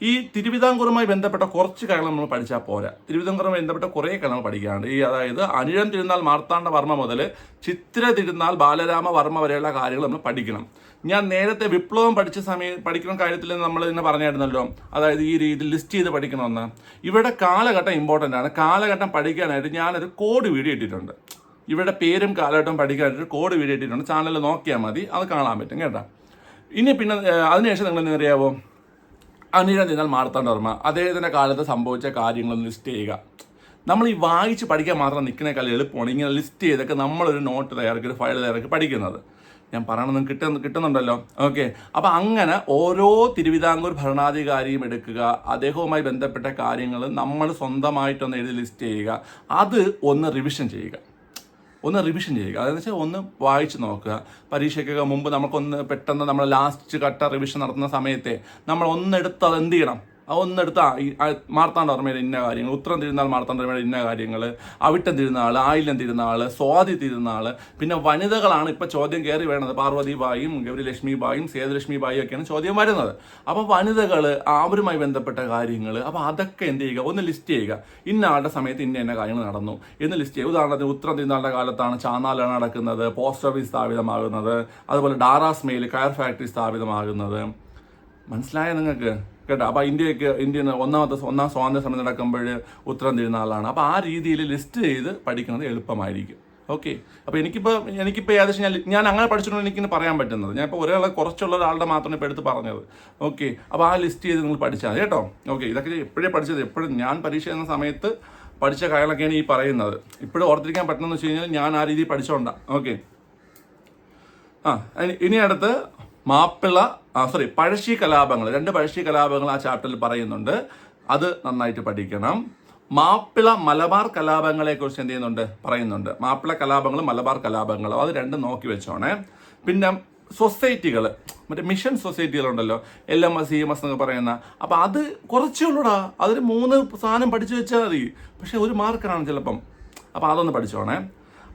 ഈ തിരുവിതാംകൂറുമായി ബന്ധപ്പെട്ട കുറച്ച് കാര്യങ്ങൾ നമ്മൾ പഠിച്ചാൽ പോരാ. തിരുവിതാംകൂറുമായി ബന്ധപ്പെട്ട കുറേ കാര്യങ്ങൾ പഠിക്കാനുണ്ട്. അതായത് അനിഴം തിരുനാൾ മാർത്താണ്ഡ വർമ്മ മുതൽ ചിത്ര തിരുനാൾ ബാലരാമ വർമ്മ വരെയുള്ള കാര്യങ്ങൾ നമ്മൾ പഠിക്കണം. ഞാൻ നേരത്തെ വിപ്ലവം പഠിക്കുന്ന കാര്യത്തിൽ നമ്മൾ ഇങ്ങനെ പറഞ്ഞായിരുന്നല്ലോ, അതായത് ഈ രീതിയിൽ ലിസ്റ്റ് ചെയ്ത് പഠിക്കണമെന്ന്. ഇവിടെ കാലഘട്ടം ഇമ്പോർട്ടൻ്റ് ആണ്. കാലഘട്ടം പഠിക്കാനായിട്ട് ഞാനൊരു കോഡ് വീഡിയോ ഇട്ടിട്ടുണ്ട്. ഇവിടെ പേരും കാലഘട്ടം പഠിക്കാനായിട്ട് കോഡ് വീഡിയോ ഇട്ടിട്ടുണ്ട്. ചാനലിൽ നോക്കിയാൽ മതി, അത് കാണാൻ പറ്റും കേട്ടോ. പിന്നെ അതിനുശേഷം നിങ്ങൾ എന്താ അറിയാവോ, അനിഴം തിരുനാൾ മാർത്താണ്ഡ വർമ്മ അദ്ദേഹത്തിൻ്റെ കാലത്ത് സംഭവിച്ച കാര്യങ്ങളൊന്ന് ലിസ്റ്റ് ചെയ്യുക. നമ്മൾ ഈ വായിച്ച് പഠിക്കാൻ മാത്രം നിൽക്കുന്നേക്കാൾ എളുപ്പമാണ് ഇങ്ങനെ ലിസ്റ്റ് ചെയ്തൊക്കെ നമ്മളൊരു നോട്ട് തയ്യാറാക്കി ഒരു ഫയൽ തയ്യാറാക്കി പഠിക്കുന്നത്. ഞാൻ പറയണമെന്ന് കിട്ടുന്നുണ്ടല്ലോ. ഓക്കെ. അപ്പം അങ്ങനെ ഓരോ തിരുവിതാംകൂർ ഭരണാധികാരിയും എടുക്കുക, അദ്ദേഹവുമായി ബന്ധപ്പെട്ട കാര്യങ്ങൾ നമ്മൾ സ്വന്തമായിട്ടൊന്ന് എഴുതി ലിസ്റ്റ് ചെയ്യുക. അത് ഒന്ന് റിവിഷൻ ചെയ്യുക. അതെന്ന് വെച്ചാൽ ഒന്ന് വായിച്ച് നോക്കുക. പരീക്ഷയ്ക്കൊക്കെ മുമ്പ് നമുക്കൊന്ന് പെട്ടെന്ന് നമ്മൾ ലാസ്റ്റ് ഘട്ട റിവിഷൻ നടത്തുന്ന സമയത്തെ നമ്മൾ ഒന്നെടുത്ത് അത് എന്ത് ചെയ്യണം, ഒന്നെടുത്താൽ ഈ മാർത്താണ്ഡ വർമ്മയുടെ ഇന്ന കാര്യങ്ങൾ, ഉത്രം തിരുനാൾ മാർത്താണ്ഡ വർമ്മയുടെ ഇന്ന കാര്യങ്ങൾ, അവിട്ടം തിരുനാൾ, ആയില്യം തിരുനാൾ, സ്വാതി തിരുനാൾ. പിന്നെ വനിതകളാണ് ഇപ്പോൾ ചോദ്യം കയറി വേണത്. പാർവതിബായും ഗൗരിലക്ഷ്മിബായും സേതുലക്ഷ്മിബായും ഒക്കെയാണ് ചോദ്യം വരുന്നത്. അപ്പോൾ വനിതകൾ അവരുമായി ബന്ധപ്പെട്ട കാര്യങ്ങൾ, അപ്പോൾ അതൊക്കെ എന്ത് ചെയ്യുക, ഒന്ന് ലിസ്റ്റ് ചെയ്യുക. ഇന്ന ആളുടെ സമയത്ത് ഇന്ന കാര്യങ്ങൾ നടന്നു എന്ന് ലിസ്റ്റ് ചെയ്യുക. ഉദാഹരണത്തിന് ഉത്രം തിരുനാളിൻ്റെ കാലത്താണ് ചാന്നാലാണ് നടക്കുന്നത്, പോസ്റ്റ് ഓഫീസ് സ്ഥാപിതമാകുന്നത്, അതുപോലെ ഡാറാസ് മെയിൽ കയർ ഫാക്ടറി സ്ഥാപിതമാകുന്നത്. മനസ്സിലായ നിങ്ങൾക്ക്? കേട്ടോ. അപ്പോൾ ഇന്ത്യൻ ഒന്നാം സ്വാതന്ത്ര്യ സമരം നടക്കുമ്പോൾ ഉത്തരം തരുന്ന ആളാണ്. അപ്പോൾ ആ രീതിയിൽ ലിസ്റ്റ് ചെയ്ത് പഠിക്കുന്നത് എളുപ്പമായിരിക്കും. ഓക്കെ. അപ്പോൾ എനിക്കിപ്പോൾ ഏകദേശം ഞാൻ അങ്ങനെ പഠിച്ചിട്ടുണ്ടെങ്കിൽ എനിക്കിന്ന് പറയാൻ പറ്റുന്നത്. ഞാൻ ഇപ്പോൾ ഒരാളെ കുറച്ചുള്ള ഒരാളുടെ മാത്രമേ ഇപ്പോൾ എടുത്ത് പറഞ്ഞത്. ഓക്കെ. അപ്പോൾ ആ ലിസ്റ്റ് ചെയ്ത് നിങ്ങൾ പഠിച്ചാൽ മതി കേട്ടോ. ഓക്കെ. ഇതൊക്കെ എപ്പോഴേ പഠിച്ചത്, എപ്പോഴും ഞാൻ പരീക്ഷ എന്ന സമയത്ത് പഠിച്ച കാര്യങ്ങളൊക്കെയാണ് ഈ പറയുന്നത്. ഇപ്പോഴും ഓർത്തിരിക്കാൻ പറ്റുന്നതെന്ന് വെച്ച് കഴിഞ്ഞാൽ ഞാൻ ആ രീതിയിൽ പഠിച്ചോണ്ടാണ്. ഓക്കെ. ഇനി അടുത്ത് പഴശ്ശി കലാപങ്ങൾ, 2 പഴശ്ശി കലാപങ്ങൾ ആ ചാപ്റ്ററിൽ പറയുന്നുണ്ട്. അത് നന്നായിട്ട് പഠിക്കണം. മാപ്പിള മലബാർ കലാപങ്ങളെ കുറിച്ച് എന്ത് ചെയ്യുന്നുണ്ട്, പറയുന്നുണ്ട്. മാപ്പിള കലാപങ്ങളും മലബാർ കലാപങ്ങളും അത് 2 നോക്കി വെച്ചോണേ. പിന്നെ സൊസൈറ്റികൾ, മറ്റേ മിഷൻ സൊസൈറ്റികളുണ്ടല്ലോ, LMS CMS എന്നൊക്കെ പറയുന്ന, അപ്പോൾ അത് കുറച്ചേ ഉള്ളൂടാ. അതിൽ 3 സാധനം പഠിച്ചു വെച്ചാൽ മതി. പക്ഷെ 1 മാർക്കാണ് ചിലപ്പം. അപ്പോൾ അതൊന്ന് പഠിച്ചോണേ.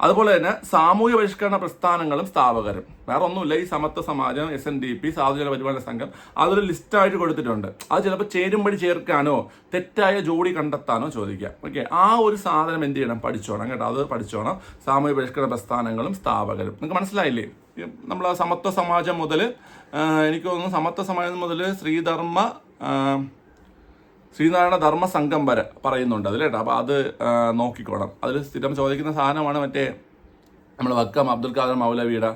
അതുപോലെ തന്നെ സാമൂഹ്യ പരിഷ്കരണ പ്രസ്ഥാനങ്ങളും സ്ഥാപകരും, വേറെ ഒന്നുമില്ല, ഈ സമത്വ സമാജം, SNDP, സാധുജന പരിപാലന സംഘം, അതൊരു ലിസ്റ്റായിട്ട് കൊടുത്തിട്ടുണ്ട്. അത് ചിലപ്പോൾ ചേരുംപടി ചേർക്കാനോ തെറ്റായ ജോഡി കണ്ടെത്താനോ ചോദിക്കാം. ഓക്കെ. ആ ഒരു സാധനം എന്ത് ചെയ്യണം, പഠിച്ചോണം കേട്ടോ. അത് പഠിച്ചോണം. സാമൂഹ്യ പരിഷ്കരണ പ്രസ്ഥാനങ്ങളും സ്ഥാപകരും. നിങ്ങൾക്ക് മനസ്സിലായില്ലേ? നമ്മൾ സമത്വ സമാജം മുതൽ, എനിക്ക് തോന്നുന്നു സമത്വ സമാജം മുതൽ ശ്രീനാരായണ ധർമ്മ സംഘം വരെ പറയുന്നുണ്ട് അതിൽ കേട്ടോ. അപ്പോൾ അത് നോക്കിക്കോണം. അതിൽ സ്ഥിരം ചോദിക്കുന്ന സാധനമാണ് മറ്റേ നമ്മൾ വക്കം അബ്ദുൽ ഖാദർ മൗലവിയുടെ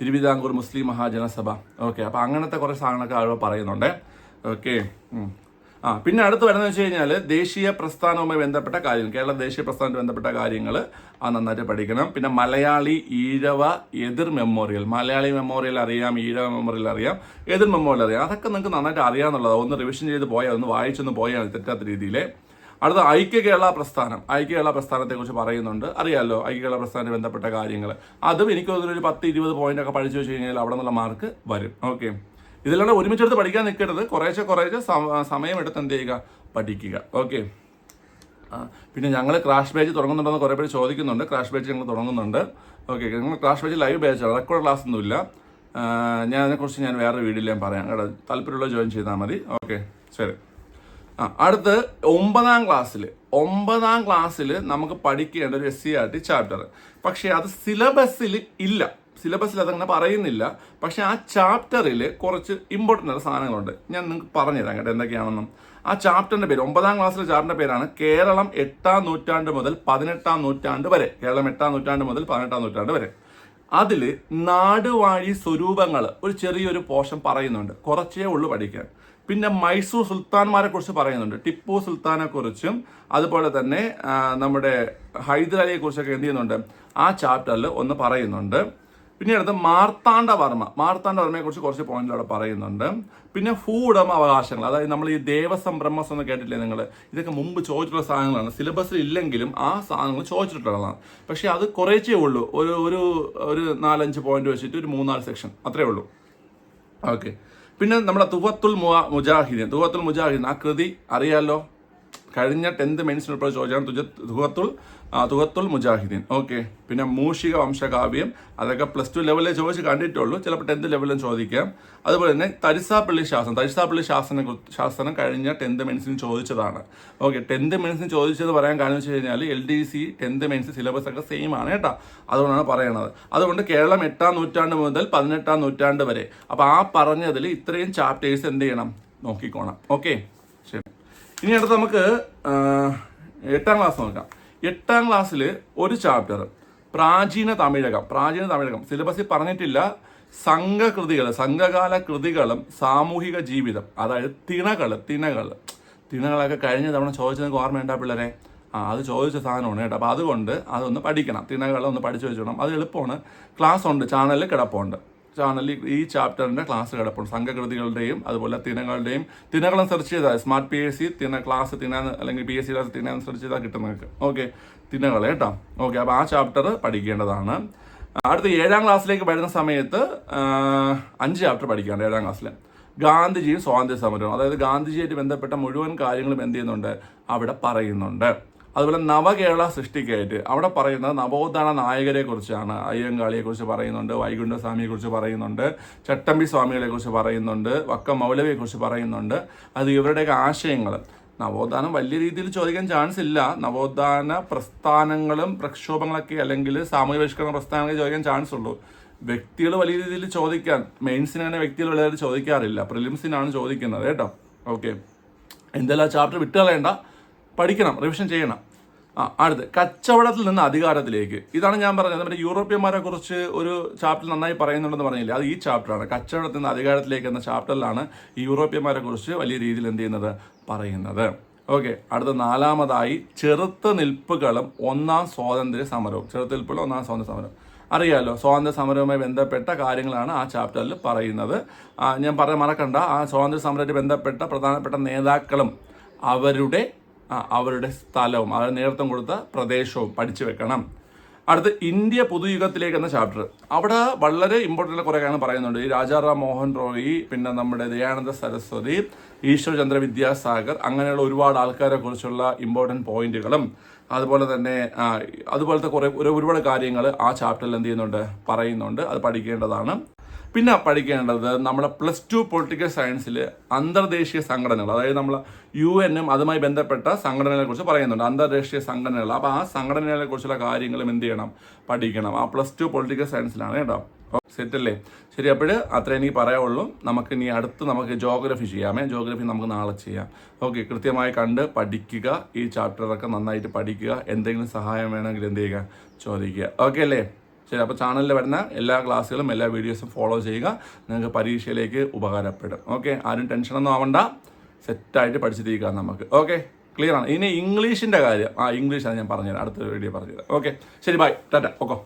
തിരുവിതാംകൂർ മുസ്ലിം മഹാജനസഭ. ഓക്കെ. അപ്പോൾ അങ്ങനത്തെ കുറേ സാധനങ്ങളൊക്കെ അവിടെ പറയുന്നുണ്ട്. ഓക്കെ. പിന്നെ അടുത്ത് വരുന്നത് വെച്ച് കഴിഞ്ഞാൽ ദേശീയ പ്രസ്ഥാനവുമായി ബന്ധപ്പെട്ട കാര്യങ്ങൾ, കേരള ദേശീയ പ്രസ്ഥാനവുമായി ബന്ധപ്പെട്ട കാര്യങ്ങൾ അത് നന്നായിട്ട് പഠിക്കണം. പിന്നെ മലയാളി ഈഴവ എതിർ മെമ്മോറിയൽ, മലയാളി മെമ്മോറിയൽ അറിയാം, ഈഴവ മെമ്മോറിയൽ അറിയാം, എതിർ മെമ്മോറിയൽ അറിയാം. അതൊക്കെ നിങ്ങൾക്ക് നന്നായിട്ട് അറിയാമെന്നുള്ളതാണ്. ഒന്ന് റിവിഷൻ ചെയ്ത് പോയാൽ, ഒന്ന് വായിച്ചൊന്ന് പോയാൽ തെറ്റാത്ത രീതിയിൽ. അടുത്ത ഐക്യ കേരള പ്രസ്ഥാനത്തെക്കുറിച്ച് പറയുന്നുണ്ട്. അറിയാമല്ലോ ഐക്യ കേരള പ്രസ്ഥാനവുമായി ബന്ധപ്പെട്ട കാര്യങ്ങൾ. അതും എനിക്ക് തോന്നുന്നു ഒരു 10-20 പോയിന്റൊക്കെ പഠിച്ചു വെച്ച് കഴിഞ്ഞാൽ അവിടെ നിന്നുള്ള മാർക്ക് വരും. ഓക്കെ. ഇതിലുള്ള ഒരുമിച്ചെടുത്ത് പഠിക്കാൻ നിൽക്കരുത്. കുറേശ്ശെ സമയമെടുത്ത് എന്ത് ചെയ്യുക, പഠിക്കുക. ഓക്കെ. പിന്നെ ഞങ്ങൾ ക്രാഷ് ബാച്ച് തുടങ്ങുന്നുണ്ടെന്ന് കുറേ പേര് ചോദിക്കുന്നുണ്ട്. ക്രാഷ് ബാച്ച് ഞങ്ങൾ തുടങ്ങുന്നുണ്ട്. ഓക്കെ. ഞങ്ങൾ ക്രാഷ് ബാച്ച് ലൈവ് ബാച്ചാണ്, റെക്കോർഡ് ക്ലാസ് ഒന്നുമില്ല. അതിനെക്കുറിച്ച് വേറൊരു വീഡിയോയിൽ ഞാൻ പറയാം കേട്ടോ. താല്പര്യമുള്ള ജോയിൻ ചെയ്താൽ മതി. ഓക്കെ. ശരി. അടുത്ത് 9ാം ക്ലാസ്സിൽ നമുക്ക് പഠിക്കേണ്ട ഒരു SCERT ചാപ്റ്റർ. പക്ഷേ അത് സിലബസിൽ ഇല്ല. സിലബസിൽ അതങ്ങനെ പറയുന്നില്ല. പക്ഷെ ആ ചാപ്റ്ററിൽ കുറച്ച് ഇമ്പോർട്ടൻ്റ് ആയ സാധനങ്ങളുണ്ട്. ഞാൻ നിങ്ങൾക്ക് പറഞ്ഞുതരാം കേട്ടോ എന്തൊക്കെയാണെന്നും. ആ ചാപ്റ്ററിൻ്റെ പേര്, 9ാം ക്ലാസ്സിലെ ചാപ്റ്ററിൻ്റെ പേരാണ് കേരളം 8ാം നൂറ്റാണ്ട് മുതൽ 18ാം നൂറ്റാണ്ട് വരെ. കേരളം 8ാം നൂറ്റാണ്ട് മുതൽ 18ാം നൂറ്റാണ്ട് വരെ. അതിൽ നാടുവാഴി സ്വരൂപങ്ങൾ ഒരു ചെറിയൊരു പോർഷൻ പറയുന്നുണ്ട്. കുറച്ചേ ഉള്ളൂ പഠിക്കാൻ. പിന്നെ മൈസൂർ സുൽത്താൻമാരെ കുറിച്ച് പറയുന്നുണ്ട്. ടിപ്പു സുൽത്താനെ കുറിച്ചും അതുപോലെ തന്നെ നമ്മുടെ ഹൈദരാലിയെ കുറിച്ചൊക്കെ എന്ത് ചെയ്യുന്നുണ്ട്, ആ ചാപ്റ്ററിൽ ഒന്ന് പറയുന്നുണ്ട്. പിന്നെ അടുത്ത് മാർത്താണ്ഡവർമ്മയെ കുറിച്ച് കുറച്ച് പോയിന്റിൽ അവിടെ പറയുന്നുണ്ട്. പിന്നെ ഭൂവുടമ അവകാശങ്ങൾ, അതായത് നമ്മൾ ഈ ദേവസ്വം ബ്രഹ്മസ്വം എന്ന് കേട്ടില്ലേ നിങ്ങൾ, ഇതൊക്കെ മുമ്പ് ചോദിച്ചിട്ടുള്ള സാധനങ്ങളാണ്. സിലബസിൽ ഇല്ലെങ്കിലും ആ സാധനങ്ങൾ ചോദിച്ചിട്ടുള്ളതാണ്. പക്ഷെ അത് കുറേച്ചേ ഉള്ളൂ. ഒരു 4-5 പോയിന്റ് വെച്ചിട്ട് ഒരു 3-4 സെക്ഷൻ അത്രേ ഉള്ളൂ. ഓക്കെ. പിന്നെ നമ്മുടെ തുഹത്തുൽ മുജാഹിദീൻ ആ കൃതി അറിയാലോ, കഴിഞ്ഞ 10th മെയിൻസിൽ ഇപ്പോൾ ചോദിച്ചാണ് തുഹത്തുൽ മുജാഹിദീൻ. ഓക്കെ. പിന്നെ മൂഷിക വംശകാവ്യം, അതൊക്കെ +2 ലെവലിൽ ചോദിച്ച് കണ്ടിട്ടുള്ളൂ, ചിലപ്പോൾ 10th ലെവലിലും ചോദിക്കാം. അതുപോലെ തന്നെ തരിസാപ്പള്ളി ശാസനം കഴിഞ്ഞ 10th മെയിൻസിന് ചോദിച്ചതാണ്. ഓക്കെ. 10th മെയിൻസിന് ചോദിച്ചത് പറയാൻ കാരണം വെച്ച് കഴിഞ്ഞാൽ LDC 10th മെയിൻസ് സിലബസ് ഒക്കെ സെയിം ആണ് കേട്ടോ. അതുകൊണ്ടാണ് പറയണത്. അതുകൊണ്ട് കേരളം 8ാം നൂറ്റാണ്ട് മുതൽ 18ാം നൂറ്റാണ്ട് വരെ. അപ്പോൾ ആ പറഞ്ഞതിൽ ഇത്രയും ചാപ്റ്റേഴ്സ് എന്ത് ചെയ്യണം, നോക്കിക്കോണം. ഓക്കെ. ശരി. ഇനി അടുത്ത് നമുക്ക് 8ാം ക്ലാസ് നോക്കാം. 8ാം ക്ലാസ്സിൽ ഒരു ചാപ്റ്റർ പ്രാചീന തമിഴകം സിലബസിൽ പറഞ്ഞിട്ടില്ല. സംഘകാല കൃതികളും സാമൂഹിക ജീവിതം, അതായത് തിണകളൊക്കെ കഴിഞ്ഞ തവണ ചോദിച്ചത് ഓർമ്മയുണ്ടാ പിള്ളേരെ? അത് ചോദിച്ച സാധനമാണ് കേട്ടോ. അപ്പോൾ അതുകൊണ്ട് അതൊന്ന് പഠിക്കണം. തിണകളൊന്ന് പഠിച്ചു വെച്ചോണം. അത് എളുപ്പമാണ്. ക്ലാസ് ഉണ്ട്, ചാനലിൽ കിടപ്പുണ്ട്. ചാനലിൽ ഈ ചാപ്റ്ററിൻ്റെ ക്ലാസ് കിടപ്പുണ്ട്. സംഘകൃതികളുടെയും അതുപോലെ തിണകളും സെർച്ച് ചെയ്താൽ സ്മാർട്ട് PSC ക്ലാസ് അല്ലെങ്കിൽ PSC ക്ലാസ് തിണ സെർച്ച് ചെയ്താൽ കിട്ടും നിങ്ങൾക്ക്. ഓക്കെ. തിണകൾ കേട്ടോ. ഓക്കെ. അപ്പോൾ ആ ചാപ്റ്റർ പഠിക്കേണ്ടതാണ്. അടുത്ത 7ാം ക്ലാസ്സിലേക്ക് വരുന്ന സമയത്ത് 5 ചാപ്റ്റർ പഠിക്കാറുണ്ട് 7ാം ക്ലാസ്സിൽ. ഗാന്ധിജിയും സ്വാതന്ത്ര്യ സമരവും, അതായത് ഗാന്ധിജിയായിട്ട് ബന്ധപ്പെട്ട മുഴുവൻ കാര്യങ്ങളും എന്ത് ചെയ്യുന്നുണ്ട്, അവിടെ പറയുന്നുണ്ട്. അതുപോലെ നവകേരള സൃഷ്ടിക്കായിട്ട് അവിടെ പറയുന്നത് നവോത്ഥാന നായകരെ കുറിച്ചാണ്. അയ്യങ്കാളിയെ കുറിച്ച് പറയുന്നുണ്ട്, വൈകുണ്ഠസ്വാമിയെ കുറിച്ച് പറയുന്നുണ്ട്, ചട്ടമ്പി സ്വാമികളെ കുറിച്ച് പറയുന്നുണ്ട്, വക്കം മൗലവിയെ കുറിച്ച് പറയുന്നുണ്ട്. അത് ഇവരുടെയൊക്കെ ആശയങ്ങൾ. നവോത്ഥാനം വലിയ രീതിയിൽ ചോദിക്കാൻ ചാൻസ് ഇല്ല. നവോത്ഥാന പ്രസ്ഥാനങ്ങളും പ്രക്ഷോഭങ്ങളൊക്കെ അല്ലെങ്കിൽ സാമൂഹ്യ പരിഷ്കരണ പ്രസ്ഥാനങ്ങളൊക്കെ ചോദിക്കാൻ ചാൻസ് ഉള്ളൂ. വ്യക്തികൾ വലിയ രീതിയിൽ ചോദിക്കാൻ, മെയിൻസിന് തന്നെ വ്യക്തികൾ വളരെ ചോദിക്കാറില്ല, പ്രിലിംസിനാണ് ചോദിക്കുന്നത് കേട്ടോ. ഓക്കെ, എന്തായാലും ആ ചാപ്റ്റർ വിട്ടുകളയണ്ട, പഠിക്കണം, റിവിഷൻ ചെയ്യണം. അടുത്ത് കച്ചവടത്തിൽ നിന്ന് അധികാരത്തിലേക്ക്. ഇതാണ് ഞാൻ പറഞ്ഞത്, നമ്മുടെ യൂറോപ്യന്മാരെ കുറിച്ച് ഒരു ചാപ്റ്റർ നന്നായി പറയുന്നുണ്ടെന്ന് പറഞ്ഞില്ലേ, അത് ഈ ചാപ്റ്ററാണ്. കച്ചവടത്തിൽ നിന്ന് അധികാരത്തിലേക്ക് എന്ന ചാപ്റ്ററിലാണ് ഈ യൂറോപ്യന്മാരെ കുറിച്ച് വലിയ രീതിയിൽ എന്ത് ചെയ്യുന്നത്, പറയുന്നത്. ഓക്കെ, അടുത്ത 4-മതായി ചെറുത്ത് നിൽപ്പുകളും ഒന്നാം സ്വാതന്ത്ര്യ സമരവും. ചെറുത്തുനിൽപ്പുകളും ഒന്നാം സ്വാതന്ത്ര്യ സമരം അറിയാമല്ലോ. സ്വാതന്ത്ര്യ സമരവുമായി ബന്ധപ്പെട്ട കാര്യങ്ങളാണ് ആ ചാപ്റ്ററിൽ പറയുന്നത്. ഞാൻ പറയാൻ മറക്കണ്ട, ആ സ്വാതന്ത്ര്യ സമരവുമായി ബന്ധപ്പെട്ട പ്രധാനപ്പെട്ട നേതാക്കളും അവരുടെ സ്ഥലവും അവർ നേതൃത്വം കൊടുത്ത പ്രദേശവും പഠിച്ചു വെക്കണം. അടുത്ത് ഇന്ത്യ പുതുയുഗത്തിലേക്ക് എന്ന ചാപ്റ്റർ. അവിടെ വളരെ ഇമ്പോർട്ടൻ്റ് കുറേ കാര്യങ്ങൾ പറയുന്നുണ്ട്. ഈ രാജാറാം മോഹൻ റോയ്, പിന്നെ നമ്മുടെ ദയാനന്ദ സരസ്വതി, ഈശ്വർചന്ദ്ര വിദ്യാസാഗർ, അങ്ങനെയുള്ള ഒരുപാട് ആൾക്കാരെ കുറിച്ചുള്ള ഇമ്പോർട്ടൻറ്റ് പോയിന്റുകളും അതുപോലെ തന്നെ അതുപോലത്തെ ഒരുപാട് കാര്യങ്ങൾ ആ ചാപ്റ്ററിൽ എന്ത് ചെയ്യുന്നുണ്ട്, പറയുന്നുണ്ട്. അത് പഠിക്കേണ്ടതാണ്. പിന്നെ പഠിക്കേണ്ടത് നമ്മുടെ +2 പൊളിറ്റിക്കൽ സയൻസിൽ അന്തർദേശീയ സംഘടനകൾ, അതായത് നമ്മൾ UN അതുമായി ബന്ധപ്പെട്ട സംഘടനകളെ കുറിച്ച് പറയുന്നുണ്ട്, അന്തർദേശീയ സംഘടനകൾ. അപ്പോൾ ആ സംഘടനകളെ കുറിച്ചുള്ള കാര്യങ്ങളും എന്ത് ചെയ്യണം, പഠിക്കണം. ആ +2 പൊളിറ്റിക്കൽ സയൻസിലാണ് കേട്ടോ. സെറ്റല്ലേ? ശരി, അപ്പോൾ അത്ര എനിക്ക് പറയാവുള്ളൂ. നമുക്ക് ജോഗ്രഫി ചെയ്യാമേ. ജോഗ്രഫി നമുക്ക് നാളെ ചെയ്യാം. ഓക്കെ, കൃത്യമായി കണ്ട് പഠിക്കുക. ഈ ചാപ്റ്ററൊക്കെ നന്നായിട്ട് പഠിക്കുക. എന്തെങ്കിലും സഹായം വേണമെങ്കിൽ എന്ത് ചെയ്യുക, ചോദിക്കുക. ഓക്കെ അല്ലേ? ശരി, അപ്പോൾ ചാനലിൽ വരുന്ന എല്ലാ ക്ലാസ്സുകളും എല്ലാ വീഡിയോസും ഫോളോ ചെയ്യുക. നിങ്ങൾക്ക് പരീക്ഷയിലേക്ക് ഉപകാരപ്പെടും. ഓക്കെ, ആരും ടെൻഷനൊന്നും ആവണ്ട, സെറ്റായിട്ട് പഠിച്ചിരിക്കുക നമുക്ക്. ഓക്കെ, ക്ലിയർ ആണ്. ഇനി ഇംഗ്ലീഷിൻ്റെ കാര്യം, ഇംഗ്ലീഷാണ് ഞാൻ പറഞ്ഞുതരാം, അടുത്ത വീഡിയോ പറഞ്ഞുതരാം. ഓക്കെ, ശരി, ബൈ, ടാറ്റ, ഓക്കെ.